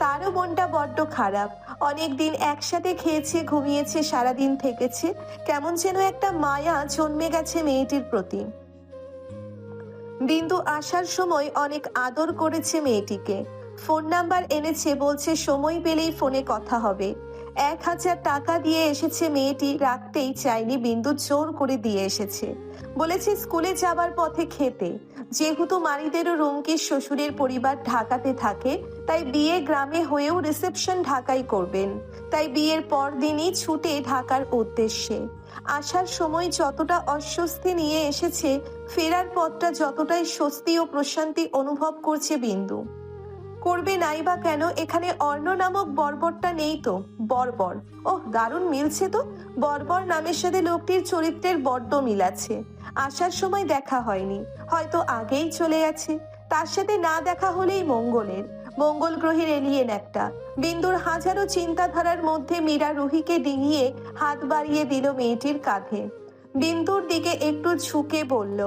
তারও মনটা বড্ড খারাপ। অনেকদিন একসাথে খেয়েছে, ঘুমিয়েছে, সারাদিন থেকেছে। কেমন যেন একটা মায়া জন্মে গেছে মেয়েটির প্রতি। বিন্দু আসার সময় অনেক আদর করেছে মেয়েটিকে। ফোন নাম্বার এনেছে, বলছে সময় পেলেই ফোনে কথা হবে। 1,000 টাকা দিয়ে এসেছে মেয়েটি, রাখতেই চাইনি, বিন্দু জোর করে দিয়ে এসেছে। বলেছে স্কুলে যাবার পথে খেতে। যেহেতু মারিদেরও রুমকির শ্বশুরের পরিবার ঢাকাতে থাকে, তাই বিয়ে গ্রামে হয়েও রিসেপশন ঢাকায় করবেন। তাই বিয়ের পর দিনই ছুটে ঢাকার উদ্দেশ্যে। আসার সময় যতটা অস্বস্তি নিয়ে এসেছে, ফেরার পথটা যতটাই স্বস্তি ও প্রশান্তি অনুভব করছে বিন্দু। করবে নাই বা কেন, এখানে অর্ণ নামক বর্বরটা নেই তো। বর্বর, ওহ দারুণ মিলছে তো। বর্বর নামের সাথে লোকটির চরিত্রের বড্ড মিল আছে। আসার সময় দেখা হয়নি, হয়তো আগেই চলে গেছে। তার সাথে না দেখা হলেই মঙ্গলের। মঙ্গল গ্রহের এলিয়েন একটা। বিন্দুর হাজারো চিন্তাধারার মধ্যে মীরা রুহিকে ডিঙিয়ে হাত বাড়িয়ে দিল মেয়েটির কাঁধে। বিন্দুর দিকে একটু ঝুঁকে বলল,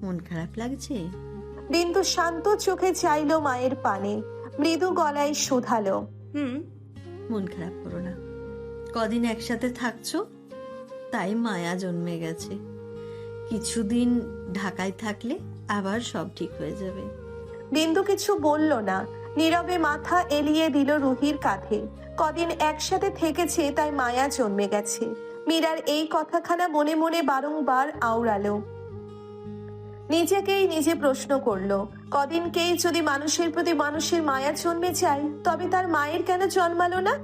মন খারাপ লাগছে? বিন্দু শান্ত চোখে চাইল মায়ের পানে, মৃদু গলায় শুধালো, মন খারাপ করো না, কদিন একসাথে থাকছো তাই মায়া জন্মে গেছে। কিছুদিন ঢাকায় থাকলে আবার সব ঠিক হয়ে যাবে। বিন্দু কিছু বলল না, নীরবে মাথা এলিয়ে দিল রুহির কাঁধে। কদিন একসাথে থেকেছে তাই মায়া জন্মে গেছে। মীরার এই কথাখানা মনে মনে বারংবার আওড়ালো। নিজেকেই নিজে প্রশ্ন করলো, কদিনকেই যদি মানুষের প্রতি মানুষের মায়া জন্মে যায়, তবে তার মায়ের কেন জন্মালো না?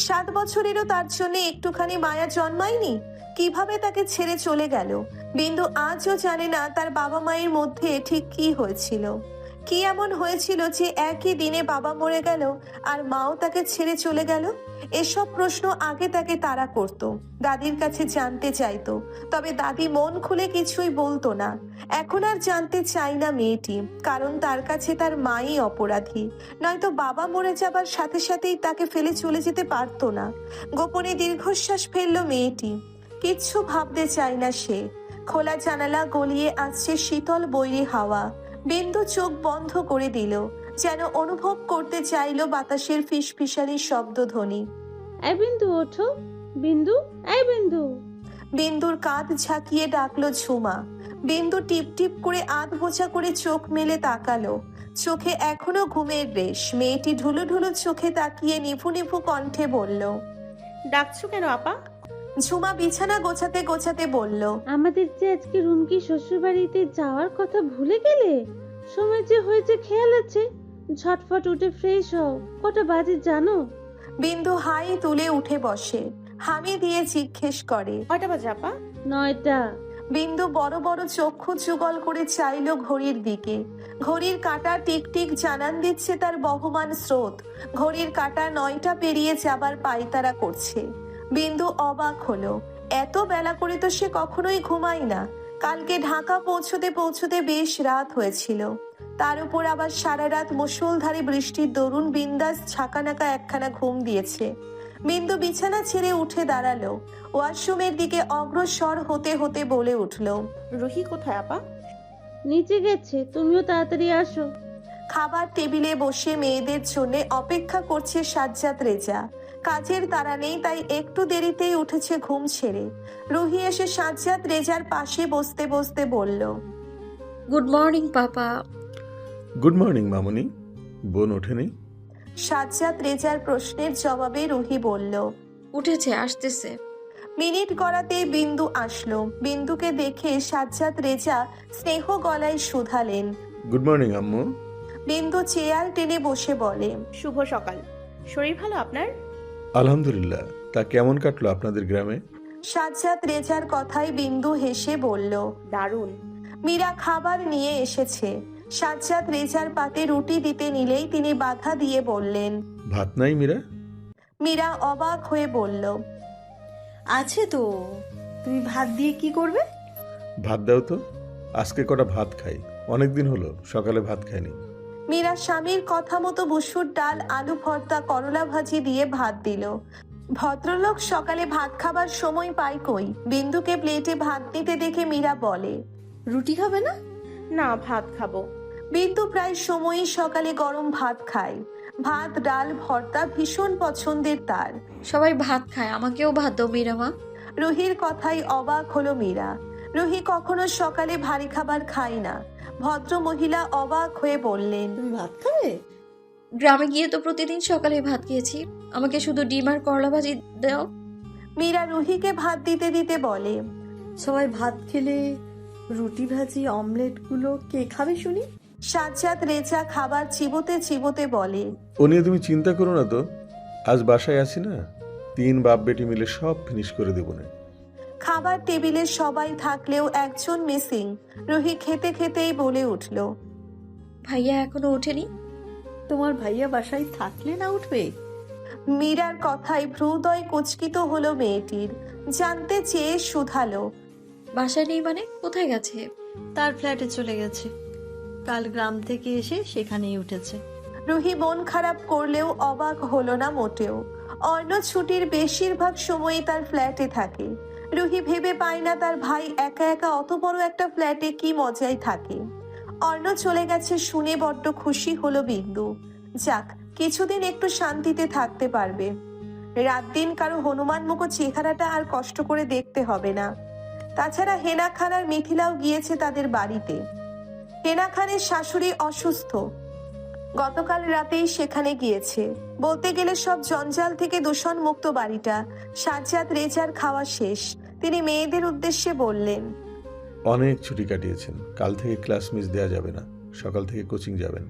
7 বছরেরও তার জন্য একটুখানি মায়া জন্মায়নি? কিভাবে তাকে ছেড়ে চলে গেল? বিন্দু আজও জানে না তার বাবা মায়ের মধ্যে ঠিক কি হয়েছিল। কি এমন হয়েছিল যে একই দিনে বাবা মরে গেল আর মাও তাকে ছেড়ে চলে গেল? এসব প্রশ্ন আগে তাকে তাড়া করত, দাদির কাছে জানতে চাইতো, তবে দাদি মন খুলে কিছুই বলতো না। এখন আর জানতে চাই না মেয়েটি, কারণ তার কাছে তার মাই অপরাধী। নয়তো বাবা মরে যাবার সাথে সাথেই তাকে ফেলে চলে যেতে পারতো না। গোপনে দীর্ঘশ্বাস ফেললো মেয়েটি। কিচ্ছু ভাবতে চায় না সে। খোলা জানালা গলিয়ে আসছে শীতল বৈরী হাওয়া। বিন্দু চোখ বন্ধ করে দিল, যেন অনুভব করতে চাইলো বাতাসের ফিসফিসানি শব্দধ্বনি। এই বিন্দু ওঠো, বিন্দু, এই বিন্দু। বিন্দুর কাঁধ ঝাঁকিয়ে ডাকলো ঝুমা। বিন্দু টিপ টিপ করে আধ বোঝা করে চোখ মেলে তাকালো। চোখে এখনো ঘুমের রেশ। মেয়েটি ঢুলু ঢুলু চোখে তাকিয়ে নিভু নিভু কণ্ঠে বলল, ডাকছো কেন আপা? ঝুমা বিছানা গোছাতে গোছাতে বলল, আমাদের যে আজকে রুমকি শ্বশুর বাড়িতে যাওয়ার কথা ভুলে গেলে? সময় যে হয়েছে খেয়াল আছে? ঝটফট উঠে ফ্রেশ হও। কটা বাজে জানো? বিন্দু হাই তুলে উঠে বসে, হামি দিয়ে জিজ্ঞেস করে, কয়টা বাজে আপা? 9টা। বিন্দু বড় বড় চক্ষু যুগল করে চাইলো ঘড়ির দিকে। ঘড়ির কাঁটা টিকটিক জানান দিচ্ছে তার বহমান স্রোত। ঘড়ির কাঁটা 9টা পেরিয়ে যাবার পায়তারা করছে। বিন্দু অবাক হলো, এত বেলা করে তো সে কখনোই ঘুমায় না। কালকে ঢাকা পৌঁছতে পৌঁছতে বেশ রাত হয়েছিল। তার উপর আবার সারা রাত মুষলধারে বৃষ্টির দরুন বিন্দাস ছাকানাকা একখানা ঘুম দিয়েছে। বিন্দু বিছানা ছেড়ে উঠে দাঁড়ালো। ওয়াশরুমের দিকে অগ্রসর হতে হতে বলে উঠল, রুহি কোথায় আপা? নিচে গেছে, তুমিও তাড়াতাড়ি আসো। খাবার টেবিলে বসে মেয়েদের জন্য অপেক্ষা করছে সাজ্জাদ রেজা। কাজের তাড়া নেই, তাই একটু দেরিতেই উঠেছে ঘুম ছেড়ে। রুহি এসে সাজ্জাদ রেজার পাশে বসতে বসতে বলল, গুড মর্নিং পাপা। গুড মর্নিং মামুনি। বোন ওঠেনি? সাজ্জাদ রেজার প্রশ্নের জবাবে রুহি বলল, উঠেছে, আসতেছে। মিনিট গড়াতেই বিন্দু আসলো। বিন্দুকে দেখে সাজ্জাদ রেজা স্নেহ গলায় শুধালেন, গুড মর্নিং আম্মু। বিন্দু চেয়ার টেনে বসে বলে, শুভ সকাল। শরীর ভালো আপনার? আলহামদুলিল্লাহ। তা কেমন কাটলো আপনাদের গ্রামে? সাজ্জাদ রেজার কথায় বিন্দু হেসে বলল, দারুণ। মীরা খাবার নিয়ে এসেছে। সাজ্জাদ রেজার পাতে রুটি দিতে নিলেই তিনি বাধা দিয়ে বললেন, ভাত নাই মীরা? মীরা অবাক হয়ে বলল, আছে তো, তুমি ভাত দিয়ে কি করবে? ভাত দাও তো, আজকে কটা ভাত খাই। অনেকদিন হলো সকালে ভাত খাইনি। মীরা স্বামীর কথা মতো মুসুর ডাল, আলু ভর্তা, করলা ভাজি দিয়ে ভাত দিল। ভদ্রলোক সকালে ভাত খাবার সময় পায় কই? বিন্দুকে প্লেটে ভাত নিতে দেখে মীরা বলে, রুটি খাবে না? না, ভাত খাবো। বিন্দু প্রায় সময়ই সকালে গরম ভাত খায়। ভাত ডাল ভর্তা ভীষণ পছন্দের তার। সবাই ভাত খায়, আমাকেও ভাত দাও মীরা মা। রুহির কথায় অবাক হলো মীরা। রুহি কখনো সকালে ভারী খাবার খায় না। ভদ্র মহিলা অবাক হয়ে বললেন, তুমি ভাত খাবে? গ্রামে গিয়ে তো প্রতিদিন সকালে ভাত খেয়েছি, আমাকে শুধু ডিম আর করলা ভাজি দাও। মীরা রুহিকে ভাত দিতে দিতে বলে, সবাই ভাত খেলে রুটি ভাজি অমলেটগুলো কে খাবে শুনি? সাজ্জাদ রেজা খাবার চিবোতে চিবোতে বলে, ও নিয়ে তুমি চিন্তা করো না তো, আজ বাসায় আছি না, 3 বাপ বেটি মিলে সব ফিনিশ করে দেবো না। খাবার টেবিলে সবাই থাকলেও একজন মিসিং। রুহি খেতে খেতেই বলে উঠল, ভাইয়া এখনো ওঠেনি? তোমার ভাইয়া বাসায় থাকলে না উঠবে? মীরার কথায় ভ্রুদয় কুচকিত হলো মেয়েটির। জানতে চেয়ে শুধালো, বাসায় নেই মানে কোথায় গেছে? তার ফ্ল্যাটে চলে গেছে, কাল গ্রাম থেকে এসে সেখানেই উঠেছে। রুহি মন খারাপ করলেও অবাক হলো না মোটেও। অর্ণ ছুটির বেশিরভাগ সময়ই তার ফ্ল্যাটে থাকে। রুহি ভেবে পায় না তার ভাই একা একা অত বড় একটা ফ্ল্যাটে কি মজায় থাকে। অর্ণ চলে গেছে শুনে বড্ড খুশি হলো বিন্দু। যাক, কিছুদিন একটু শান্তিতে থাকতে পারবে। রাত দিন কারো হনুমান মুখো চেহারাটা আর কষ্ট করে দেখতে হবে না। তাছাড়া হেনা খান আর মিথিলাও গিয়েছে তাদের বাড়িতে। হেনা খানের শাশুড়ি অসুস্থ, গতকাল রাতেই সেখানে গিয়েছে। বলতে গেলে সব জঞ্জাল থেকে দূষণ মুক্ত বাড়িটা। সাজ্জাদ রেজার খাওয়া শেষ। তিনি মেয়েদের উদ্দেশ্যে বললেন, অনেক ছুটি কাটিয়েছেন, কাল থেকে ক্লাস মিস দেওয়া যাবে না, সকাল থেকে কোচিং যাবেন।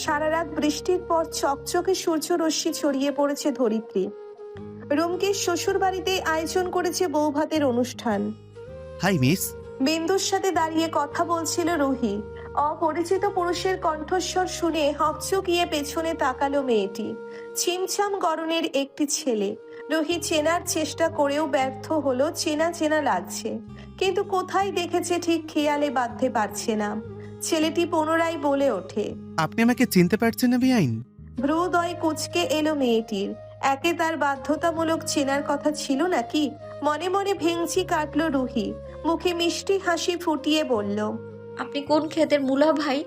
সারা রাত বৃষ্টির পর চকচকে সূর্যরশ্মি ছড়িয়ে পড়েছে ধরিত্রী। রুমকির শ্বশুর বাড়িতে আয়োজন করেছে বৌভাতের অনুষ্ঠান। Hi miss. বিন্দুর সাথে দাঁড়িয়ে কথা বলছিল রুহি। অপরিচিত পুরুষের কণ্ঠস্বর শুনে হকচকিয়ে পেছনে তাকালো মেয়েটি। ছিমছাম গড়নের একটি ছেলে। রুহি চেনার চেষ্টা করেও ব্যর্থ হলো, চেনা চেনা লাগছে, কিন্তু কোথায় দেখেছে ঠিক খেয়ালে বাঁধতে পারছে না। ছেলেটি পুনরায় বলে ওঠে, আপনি আমাকে চিনতে পারছেন না বেআইন? ভ্রুদয় কুচকে এলো মেয়েটির। একে তার বাধ্যতামূলক চেনার কথা ছিল নাকি? মনে মনে ভেঙচি কাটলো রুহি। মুখে মিষ্টি হাসি ফুটিয়ে বলল, আপনি কোন ক্ষেতের মুলা ভাই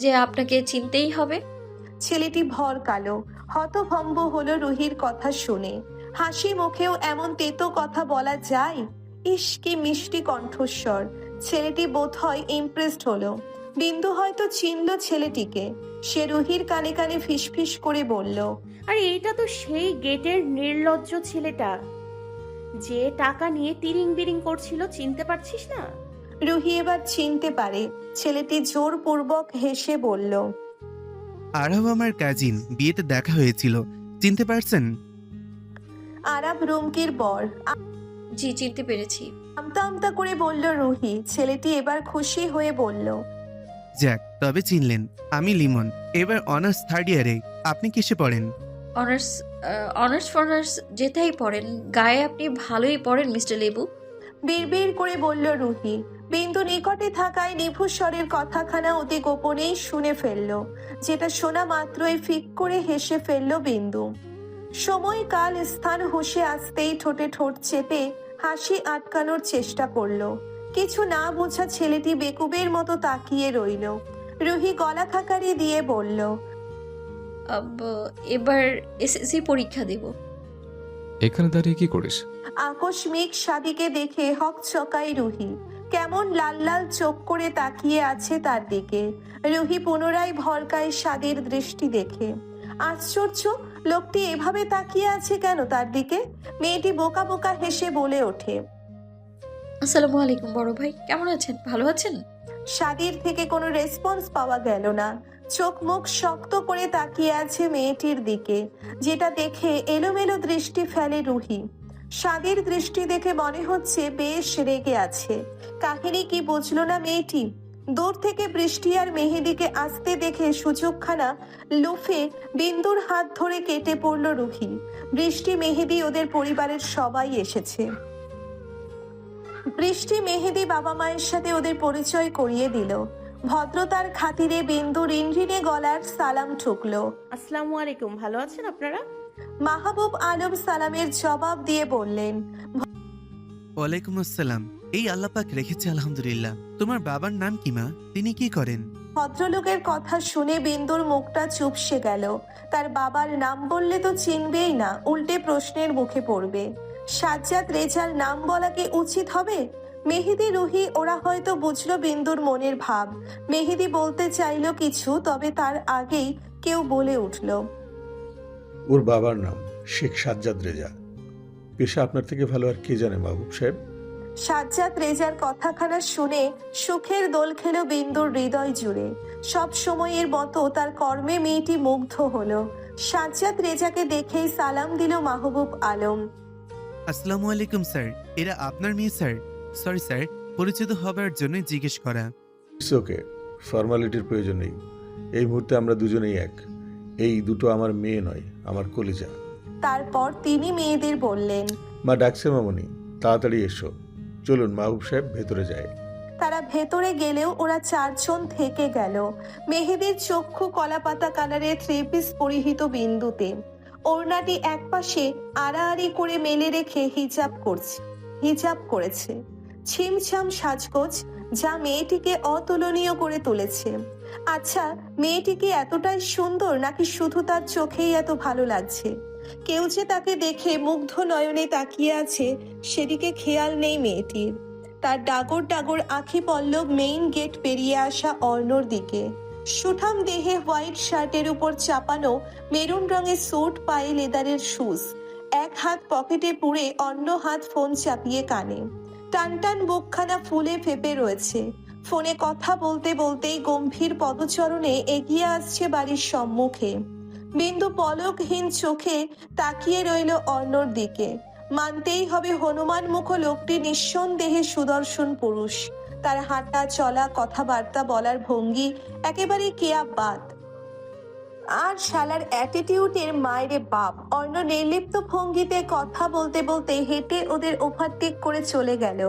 যে আপনাকে চিনতেই হবে? ছেলেটি ভর কালো। হতভম্ব হলো রুহির কথা শুনে। হাসি মুখেও এমন তেতো কথা বলা যায়? ইস, কি মিষ্টি কণ্ঠস্বর। ছেলেটি বোধহয় ইমপ্রেসড হলো। বিন্দু হয়তো চিনল ছেলেটিকে। সে রুহির কানে কানে ফিসফিস করে বলল, আরে এইটা তো সেই গেটের নির্লজ্জ ছেলেটা যে টাকা নিয়ে তিরিং বিরিং করছিল, চিনতে পারছিস না? রুহি এবার চিনতে পারে। ছেলেটি জোরপূর্বক হেসে বলল, আরব আমার কাজিন, বিয়েতে দেখা হয়েছিল, চিনতে পারছেন? আরাব রুমকির বর। জি, চিনতে পেরেছি। আমতা আমতা করে বলল রুহি। ছেলেটি এবার খুশি হয়ে বলল, যাক, তবে চিনলেন। আমি লিমন, এবার অনার্স 3rd ইয়ারে। আপনি কিসে পড়েন? অনার্স ফনার্স যেটাই পড়েন, গায়ে আপনি ভালোই পড়েন মিস্টার লেবু। বিড়বিড় করে বলল রুহি। বিন্দু নিকটে থাকায় নিভু স্বরের কথাখানা অতি গোপনেই শুনে ফেলল, যেটা শোনা মাত্রই ফিক করে হেসে ফেলল বিন্দু। সময় কাল স্থান হুঁশে আসতেই ঠোঁটে ঠোঁট চেপে হাসি আটকানোর চেষ্টা করলো। কিছু না বোঝা ছেলেটি বেকুবের মতো তাকিয়ে রইল। রুহি গলা খাকারি দিয়ে বলল, এবার এসএসসি পরীক্ষা দেব। এখানে দাঁড়িয়ে কি করিস? আকস্মিক সাদিকে দেখে হকচকাই রুহি। কেমন লাল লাল চোখ করে তাকিয়ে আছে তার দিকে। রুহি পুনরায় ভরকায় সাদের দৃষ্টি দেখে। আশ্চর্য, লোকটি এভাবে তাকিয়ে আছে কেন তার দিকে? মেয়েটি বোকা বোকা হেসে বলে ওঠে, আসসালামু আলাইকুম বড় ভাই, কেমন আছেন? ভালো আছেন? সাদির থেকে কোনো রেসপন্স পাওয়া গেল না। চোখ মুখ শক্ত করে তাকিয়ে আছে মেয়েটির দিকে, যেটা দেখে এলোমেলো দৃষ্টি ফেলে রুহি। সাদির দৃষ্টি দেখে মনে হচ্ছে বেশ রেগে আছে। কাহিনী কি বুঝলো না মেয়েটি? দূর থেকে বৃষ্টি আর মেহেদিকে আসতে দেখে সুযোগখানা লুফে বিন্দুর হাত ধরে কেটে পড়ল রুহি। বৃষ্টি মেহেদি ওদের পরিবারের সবাই এসেছে। বৃষ্টি মেহেদি বাবা মায়ের সাথে ওদের পরিচয় করিয়ে দিল। ভদ্রতার খাতিরে বিন্দু রিনরিনে গলার সালাম ঠুকলো। আসসালামু আলাইকুম, ভালো আছেন আপনারা? মাহবুব আলম সালামের জবাব দিয়ে বললেন, ওয়ালাইকুম আসসালাম। এই আল্লাপাক রেখেছে আলহামদুলিল্লাহ। তোমার বাবার নাম কি মা? তিনি কি করেন? ভদ্রলোকের কথা শুনে বিন্দুর মুখটা চুপসে গেল। তার বাবার নাম বললে তো চিনবেই না, উল্টে প্রশ্নের মুখে পড়বে। সাজ্জাদ রেজার নাম বলা কি উচিত হবে? মেহেদি, রুহি ওরা হয়তো বুঝলো বিন্দুর মনের ভাব। মেহেদি বলতে চাইলো কিছু, তবে তার আগেই কেউ বলে উঠল, ওর বাবার নাম শেখ সাজ্জাদ রেজা। পেশা আপনার থেকে ভালো আর কে জানে মাহবুব সাহেব। সাজ্জাদ রেজার কথাখানা শুনে সুখের দোল খেল বিন্দুর হৃদয় জুড়ে। সব সময়ের মতো তার কর্মে মেয়েটি মুগ্ধ হলো। সাজ্জাদ রেজাকে দেখেই সালাম দিল মাহবুব আলম। আসসালামু আলাইকুম স্যার, এরা আপনার মেয়ে স্যার? সরি স্যার, পরিচিত হবার জন্য জিজ্ঞেস করা। ইটস ওকে, ফর্মালিটির প্রয়োজন নেই। এই মুহূর্তে আমরা দুজনেই এক। এই দুটো আমার মেয়ে নয়, আমার কলিজা। তারপর তিনি মেয়েদের বললেন, মা ডাকছে মামনি, তাড়াতাড়ি এসো। চলুন মাহবুব সাহেব, ভেতরে যায়। তারা ভেতরে গেলেও ওরা চারজন থেকে গেল। মেহেদির চক্ষু কলাপাতা কালারের থ্রি পিস পরিহিত বিন্দুতে। ওড়নাটি একপাশে আড়াআড়ি করে মেলে রেখে হিজাব করেছে। ছিমছাম সাজগোজ, যা মেয়েটিকে অতুলনীয় করে তুলেছে। আচ্ছা, মেয়েটি কি এতটাই সুন্দর, নাকি শুধু তার চোখেই এত ভালো লাগছে? কেউ যে তাকে দেখে মুগ্ধ নয়নে তাকিয়ে আছে, সেদিকে খেয়াল নেই মেয়েটির। তার ডাগর ডাগর আঁখি পল্লব মেইন গেট পেরিয়ে আসা অর্ণর দিকে। সুঠাম দেহে হোয়াইট শার্টের উপর চাপানো মেরুন রঙের স্যুট, পায়ে লেদারের শুজ। এক হাত পকেটে পুরে অন্য হাত ফোন চাপিয়ে কানে। টানটান বুকখানা ফুলে ফেপে রয়েছে। ফোনে কথা বলতে বলতেই গম্ভীর পদচরণে এগিয়ে আসছে বাড়ির সম্মুখে। বিন্দু পলকহীন চোখে তাকিয়ে রইল অর্ণর দিকে। মানতেই হবে হনুমান মুখ লোকটি নিঃসন্দেহে সুদর্শন পুরুষ। তার হাঁটা চলা, কথাবার্তা বলার ভঙ্গি একেবারে কেয়াবাদ। আর শালার অ্যাটিটিউডের মায়েরে বাপ। অর্ণ নির্লিপ্ত ভঙ্গিতে কথা বলতে বলতে হেঁটে ওদের ওভারটেক করে চলে গেল।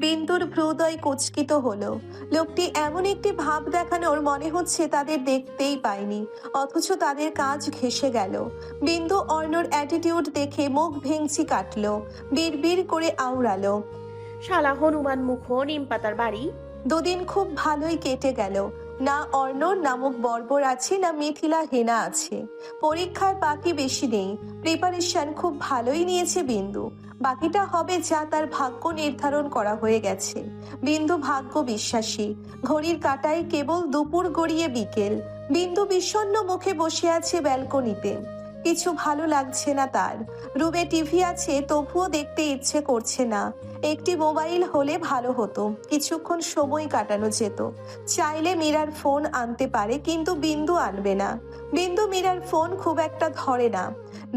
বিন্দুর ভ্রুদয় কুচকিত হলো। লোকটি এমন একটি ভাব দেখানোর মনে হচ্ছে তাদের দেখতেই পায়নি, অথচ তাদের কাজ ঘেঁষে গেল। বিন্দু অর্ণর অ্যাটিটিউড দেখে মুখ ভেঙচি কাটলো, বিড়বিড় করে আওড়ালো, শালা হনুমান মুখ, নিম পাতার বাড়ি। দুদিন খুব ভালোই কেটে গেল। না অর্ণর নামক বর্বর আছে, না মিথিলা হেনা আছে। পরীক্ষার বাকি বেশি নেই, প্রিপারেশন খুব ভালোই নিয়েছে বিন্দু। বাকিটা হবে যা তার ভাগ্য নির্ধারণ করা হয়ে গেছে। বিন্দু ভাগ্য বিশ্বাসী। ঘড়ির কাঁটায় কেবল দুপুর গড়িয়ে বিকেল। বিন্দু বিষণ্ণ মুখে বসে আছে ব্যালকনিতে। কিছু ভালো লাগছে না তার। রুমে টিভি আছে, তবুও দেখতে ইচ্ছে করছে না। একটি মোবাইল হলে ভালো হতো, কিছুক্ষণ সময় কাটানো যেত। চাইলে মীরার ফোন আনতে পারে, কিন্তু বিন্দু আনবে না। বিন্দু মীরার ফোন খুব একটা ধরে না।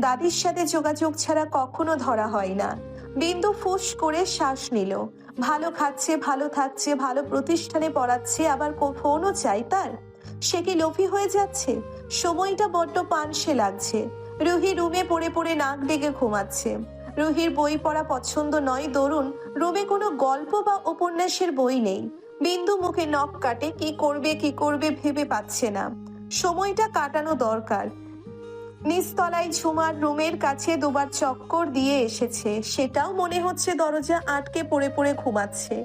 দাদির সাথে যোগাযোগ ছাড়া কখনো ধরা হয় না। বিন্দু ফুস করে শ্বাস নিল। ভালো খাচ্ছে, ভালো থাকছে, ভালো প্রতিষ্ঠানে পড়াচ্ছে, আবার ফোনও চাই তার। সে কি লোভী হয়ে যাচ্ছে? সময়টা বড্ড পানসে লাগছে। রুহি রুমে পড়ে পড়ে নাক ডেকে ঘুমাচ্ছে। রুহির বই পড়া পছন্দ নয়, দরুন রুমে কোনো গল্প বা উপন্যাসের বই নেই। বিন্দু মুখে নখ কাটে, কি করবে ভেবে পাচ্ছে না। সময়টা কাটানো দরকার। নিচতলায় ঝুমার রুমের কাছে দুবার চক্কর দিয়ে এসেছে, সেটাও মনে হচ্ছে দরজা আটকে পড়ে পড়ে ঘুমাচ্ছে।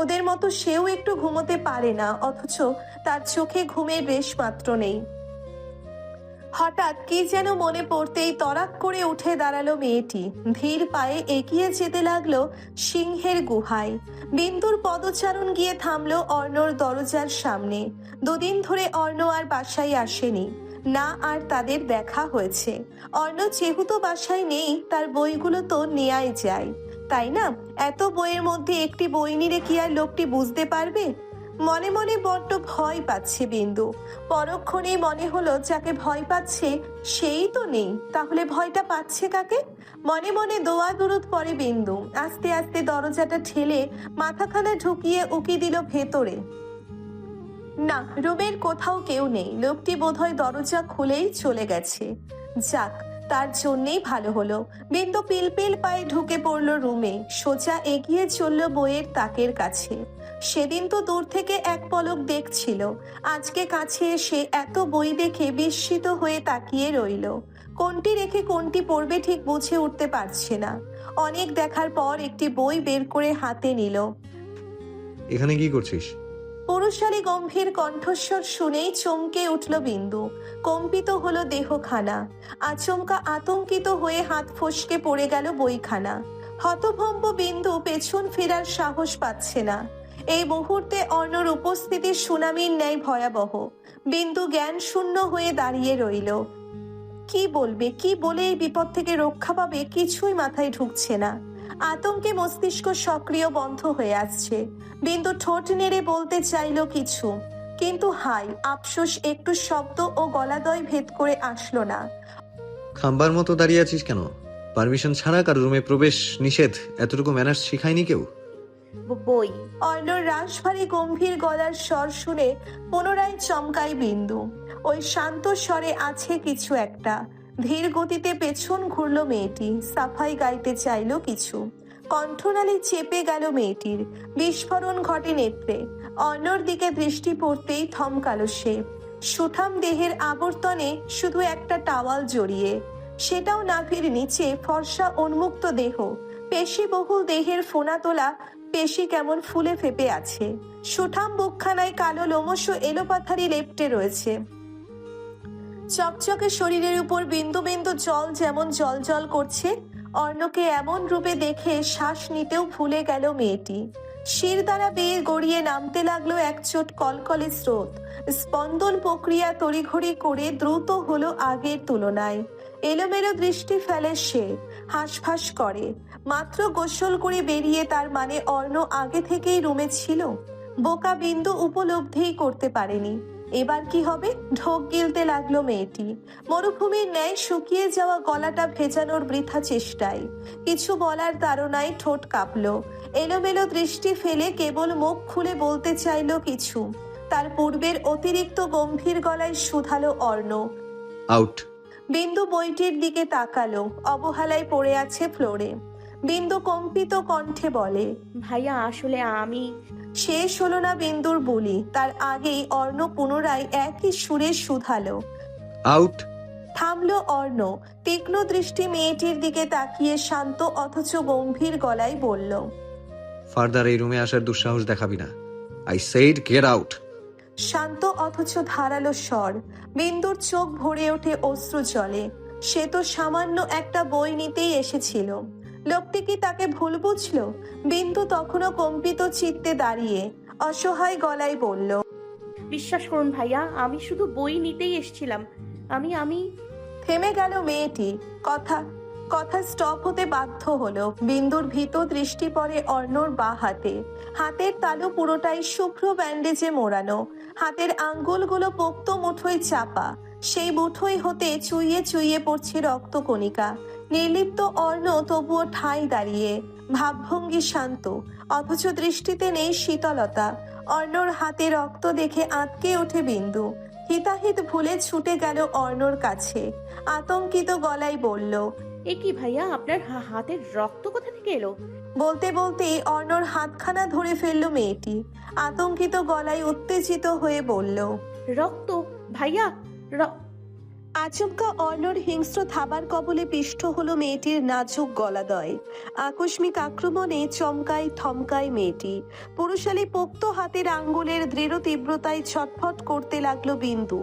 ওদের মতো সেও একটু ঘুমোতে পারে না, অথচ তার চোখে ঘুমের রেশ মাত্র নেই। হঠাৎ কি যেন মনে পড়তেই তড়াক করে উঠে দাঁড়ালো মেয়েটি। ধীর পায়ে এগিয়ে যেতে লাগলো সিংহের গুহায়। বিন্দুর পদচারণ গিয়ে থামলো অর্ণর দরজার সামনে। দুদিন ধরে অর্ণ আর বাসায় আসেনি, না আর তাদের দেখা হয়েছে। অর্ণ যেহেতু বাসায় নেই, তার বইগুলো তো নেয়াই যায়, তাই না? এত বইয়ের মধ্যে একটি বই নিলে কি আর লোকটি বুঝতে পারবে? মনে মনে বড্ড ভয় পাচ্ছে বিন্দু। পরক্ষণেই মনে হলো যাকে ভয় পাচ্ছে সেই তো নেই, তাহলে ভয়টা পাচ্ছে কাকে? মনে মনে দোয়া দুরুদ পড়ে বিন্দু। আস্তে আস্তে দরজাটা ঠেলে মাথাখানা ঢুকিয়ে উকি দিল ভেতরে। না, রুমের কোথাও কেউ নেই। লোকটি বোধহয় দরজা খুলেই চলে গেছে। যাক, তার জন্যেই ভালো হলো। বিন্দু পিলপিল পায়ে ঢুকে পড়লো রুমে, সোজা এগিয়ে চলল বইয়ের তাকের কাছে। সেদিন তো দূর থেকে এক পলক দেখছিল, আজকে কাছে এসে এত বই দেখে বিস্মিত হয়ে তাকিয়ে রইল। কোনটি রেখে কোনটি পড়বে ঠিক বুঝে উঠতে পারছে না। অনেক দেখার পর একটি বই বের করে হাতে নিল। এখানে কি করছিস? পুরুষালী গম্ভীর কণ্ঠস্বর শুনেই চমকে উঠল বিন্দু। কম্পিত হলো দেহখানা। আচমকা আতঙ্কিত হয়ে হাত ফসকে পড়ে গেল বইখানা। হতভম্ব বিন্দু পেছন ফেরার সাহস পাচ্ছে না। এই মুহূর্তে অর্ণর উপস্থিতি সুনামির ন্যায় ভয়াবহ। বিন্দু জ্ঞান শূন্য হয়ে দাঁড়িয়ে রইল। কি বলবে, কি বলে এই বিপদ থেকে রক্ষা পাবে কিছুই মাথায় ঢুকছে না। আতঙ্কে মস্তিষ্ক সক্রিয় বন্ধ হয়ে আসছে। বিন্দু ঠোঁট নেড়ে বলতে চাইল কিছু, কিন্তু হাই আফসোস একটু শব্দ ও গলাদয় ভেদ করে আসলো না। খাম্বার মতো দাঁড়িয়ে আছিস কেন? পারমিশন ছাড়া কারো রুমে প্রবেশ নিষেধ, এতটুকু ম্যানার্স শিখায়নি কেউ? বই। অর্ণর রাশভারী গম্ভীর গলার স্বর শুনে পুনরায় চমকায় বিন্দু। ওই শান্ত স্বরে আছে কিছু একটা। ধীর গতিতে পেছন ঘুরল মেয়েটি, সাফাই গাইতে চাইল কিছু। কণ্ঠনালী চেপে গেল মেয়েটির, বিস্ফোরণ ঘটে নেত্রে। অর্ণর দিকে দৃষ্টি পড়তেই থমকালো সে। সুঠাম দেহের আবর্তনে শুধু একটা টাওয়াল জড়িয়ে, সেটাও নাভির নিচে ফর্সা উন্মুক্ত দেহ। পেশিবহুল দেহের ফোনা তোলা পেশি কেমন ফুলে ফেপে আছে। সুঠাম বুকখানায় কালো লোমশ এলোপাথারি লেপ্টে রয়েছে। চকচকে শরীরের উপর বিন্দু বিন্দু জল যেমন জল করছে। অর্ণকে এমন রূপে দেখে শ্বাস নিতেও ভুলে গেল মেয়েটি। শির দ্বারা বেয়ে গড়িয়ে নামতে লাগলো এক চোট কলকলে স্রোত। স্পন্দন প্রক্রিয়া তড়িঘড়ি করে দ্রুত হলো আগের তুলনায়। এলোমেলো দৃষ্টি ফেলে সে, হাঁসফাঁস করে। মাত্র গোসল করে বেরিয়ে, তার মানে অর্ণ আগে থেকেই রুমে ছিল। বোকা বিন্দু উপলব্ধিই করতে পারেনি। এবার কি হবে? ঢোক গিলতে লাগলো মেয়েটি, মরুভূমির ন্যায় শুকিয়ে যাওয়া গলাটা ভেজানোর বৃথা চেষ্টায়। কিছু বলার তাড়নায় ঠোঁট কাঁপলো। এলোমেলো দৃষ্টি ফেলে কেবল মুখ খুলে বলতে চাইলো কিছু। তার পূর্বের অতিরিক্ত গম্ভীর গলায় শুধালো অর্ণ, আউট। বিন্দু বইটির দিকে তাকালো। অবহেলায় পড়ে আছে ফ্লোরে। বিন্দু কম্পিত কণ্ঠে বলে, ভাইয়া আসলে আমি। শেষ হলো না বিন্দুর বলি, তার আগেই অর্ণ পুনরায় একই সুরে শুধালো, আউট। থামলো অর্ণ। তীক্ষ্ণ দৃষ্টি মেয়েটির দিকে তাকিয়ে শান্ত অথচ গম্ভীর গলায় বলল, ফার্দার এই রুমে আসার দুঃসাহস দেখাবি না। I said get out. শান্ত অথচ ধারালো স্বর। বিন্দুর চোখ ভরে ওঠে অশ্রু জলে। সে তো সামান্য একটা বই নিতেই এসেছিল। লোকটি কি তাকে ভুল বুঝলো? বিন্দু তখনও কম্পিত চিত্তে দাঁড়িয়ে অসহায় গলায় বলল, বিশ্বাস করুন ভাইয়া, আমি শুধু বই নিতেই এসেছিলাম। আমি থেমে গেল মেয়েটি। কথা স্টপ হতে বাধ্য হলো। বিন্দুর ভীত দৃষ্টি পড়ে অর্ণর বা হাতে। হাতের তালু পুরোটাই শুভ্র ব্যান্ডেজে মোড়ানো। হাতের আঙ্গুলগুলো পোক্ত মুঠোয় চাপা। সেই মুঠোই হতে চুইয়ে চুইয়ে পড়ছে রক্তকণিকা। নির্লিপ্ত অর্ণ তবুও ঠাঁই দাঁড়িয়ে, ভাবভঙ্গি শান্ত, অথচ দৃষ্টিতে নেই শীতলতা। অর্ণর হাতে রক্ত দেখে আঁতকে ওঠে বিন্দু। হিতাহিত ভুলে ছুটে গেল অর্ণর কাছে। আতঙ্কিত গলায় বলল, এ কি ভাইয়া, আপনার হাতের রক্ত কোথা থেকে এলো? বলতে বলতেই অর্ণর হাতখানা ধরে ফেলল মেয়েটি। আতঙ্কিত গলায় উত্তেজিত হয়ে বলল, রক্ত? ভাইয়া আচমকা অর্ণর হিংস্র থাবার কবলে পিষ্ট হলো মেয়েটির নাজুক গলাদয়। আকস্মিক আক্রমণে চমকায় থমকায় মেয়েটি। পুরুষালী পোক্ত হাতের আঙ্গুলের দৃঢ় তীব্রতায় ছটফট করতে লাগলো বিন্দু।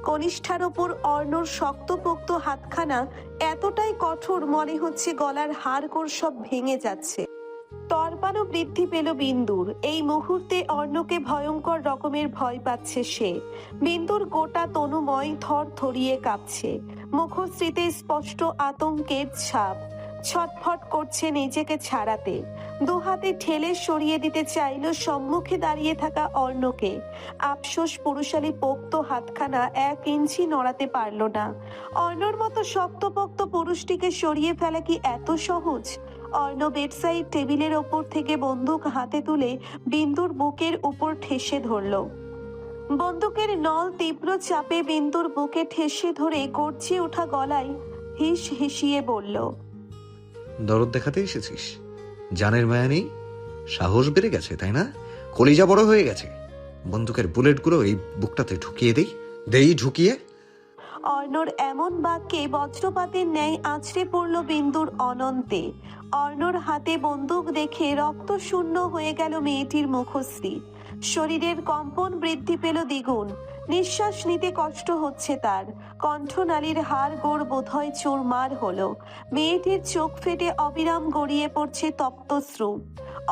কনিষ্ঠার ওপর অর্ণর শক্তপোক্ত হাতখানা এতটাই কঠোর, মনে হচ্ছে গলার হাড়গোড় সব ভেঙে যাচ্ছে। তরপানো বৃদ্ধি পেল বিন্দুর। এই মুহূর্তে অর্ণকে ভয়ঙ্কর রকমের ভয় পাচ্ছে সে। বিন্দুর গোটা তনুময় থর থরিয়ে কাঁপছে। মুখশ্রীতে স্পষ্ট আতঙ্কের ছাপ। ছটফট করছে নিজেকে ছাড়াতে। দুহাতে ঠেলে সরিয়ে দিতে চাইল সম্মুখে দাঁড়িয়ে থাকা অর্ণকে। আফসোস পুরুষালী পোক্ত হাতখানা 1 ইঞ্চি নড়াতে পারল না। অর্ণর মতো শক্তপোক্ত পুরুষটিকে সরিয়ে ফেলা কি এত সহজ? অর্ণ বেডসাইড টেবিলের ওপর থেকে বন্দুক হাতে তুলে বিন্দুর বুকের উপর ঠেসে ধরল। বন্দুকের নল তীব্র চাপে বিন্দুর বুকে ঠেসে ধরে গর্জে ওঠা গলায় হিস হিসিয়ে বলল, দরদ দেখাতে এসেছিস? জানের মায়া নেই? সাহস বেড়ে গেছে তাই না? কলিজা বড় হয়ে গেছে? বন্দুকের বুলেটগুলো এই বুকটাতে ঢুকিয়ে দেই ঢুকিয়ে। অর্ণর এমন বাক্যে বজ্রপাতের ন্যায় আছড়ে পড়ল বিন্দুর অনন্তে। অর্ণর হাতে বন্দুক দেখে রক্ত শূন্য হয়ে গেল মেয়েটির মুখশ্রী। শরীরের কম্পন বৃদ্ধি পেল দ্বিগুণ। নিঃশ্বাস নিতে কষ্ট হচ্ছে তার। কণ্ঠনালীর হাড় গোড় বোধহয় চুরমার হলো। মেয়েটির চোখ ফেটে অবিরাম গড়িয়ে পড়ছে তপ্তশ্রু।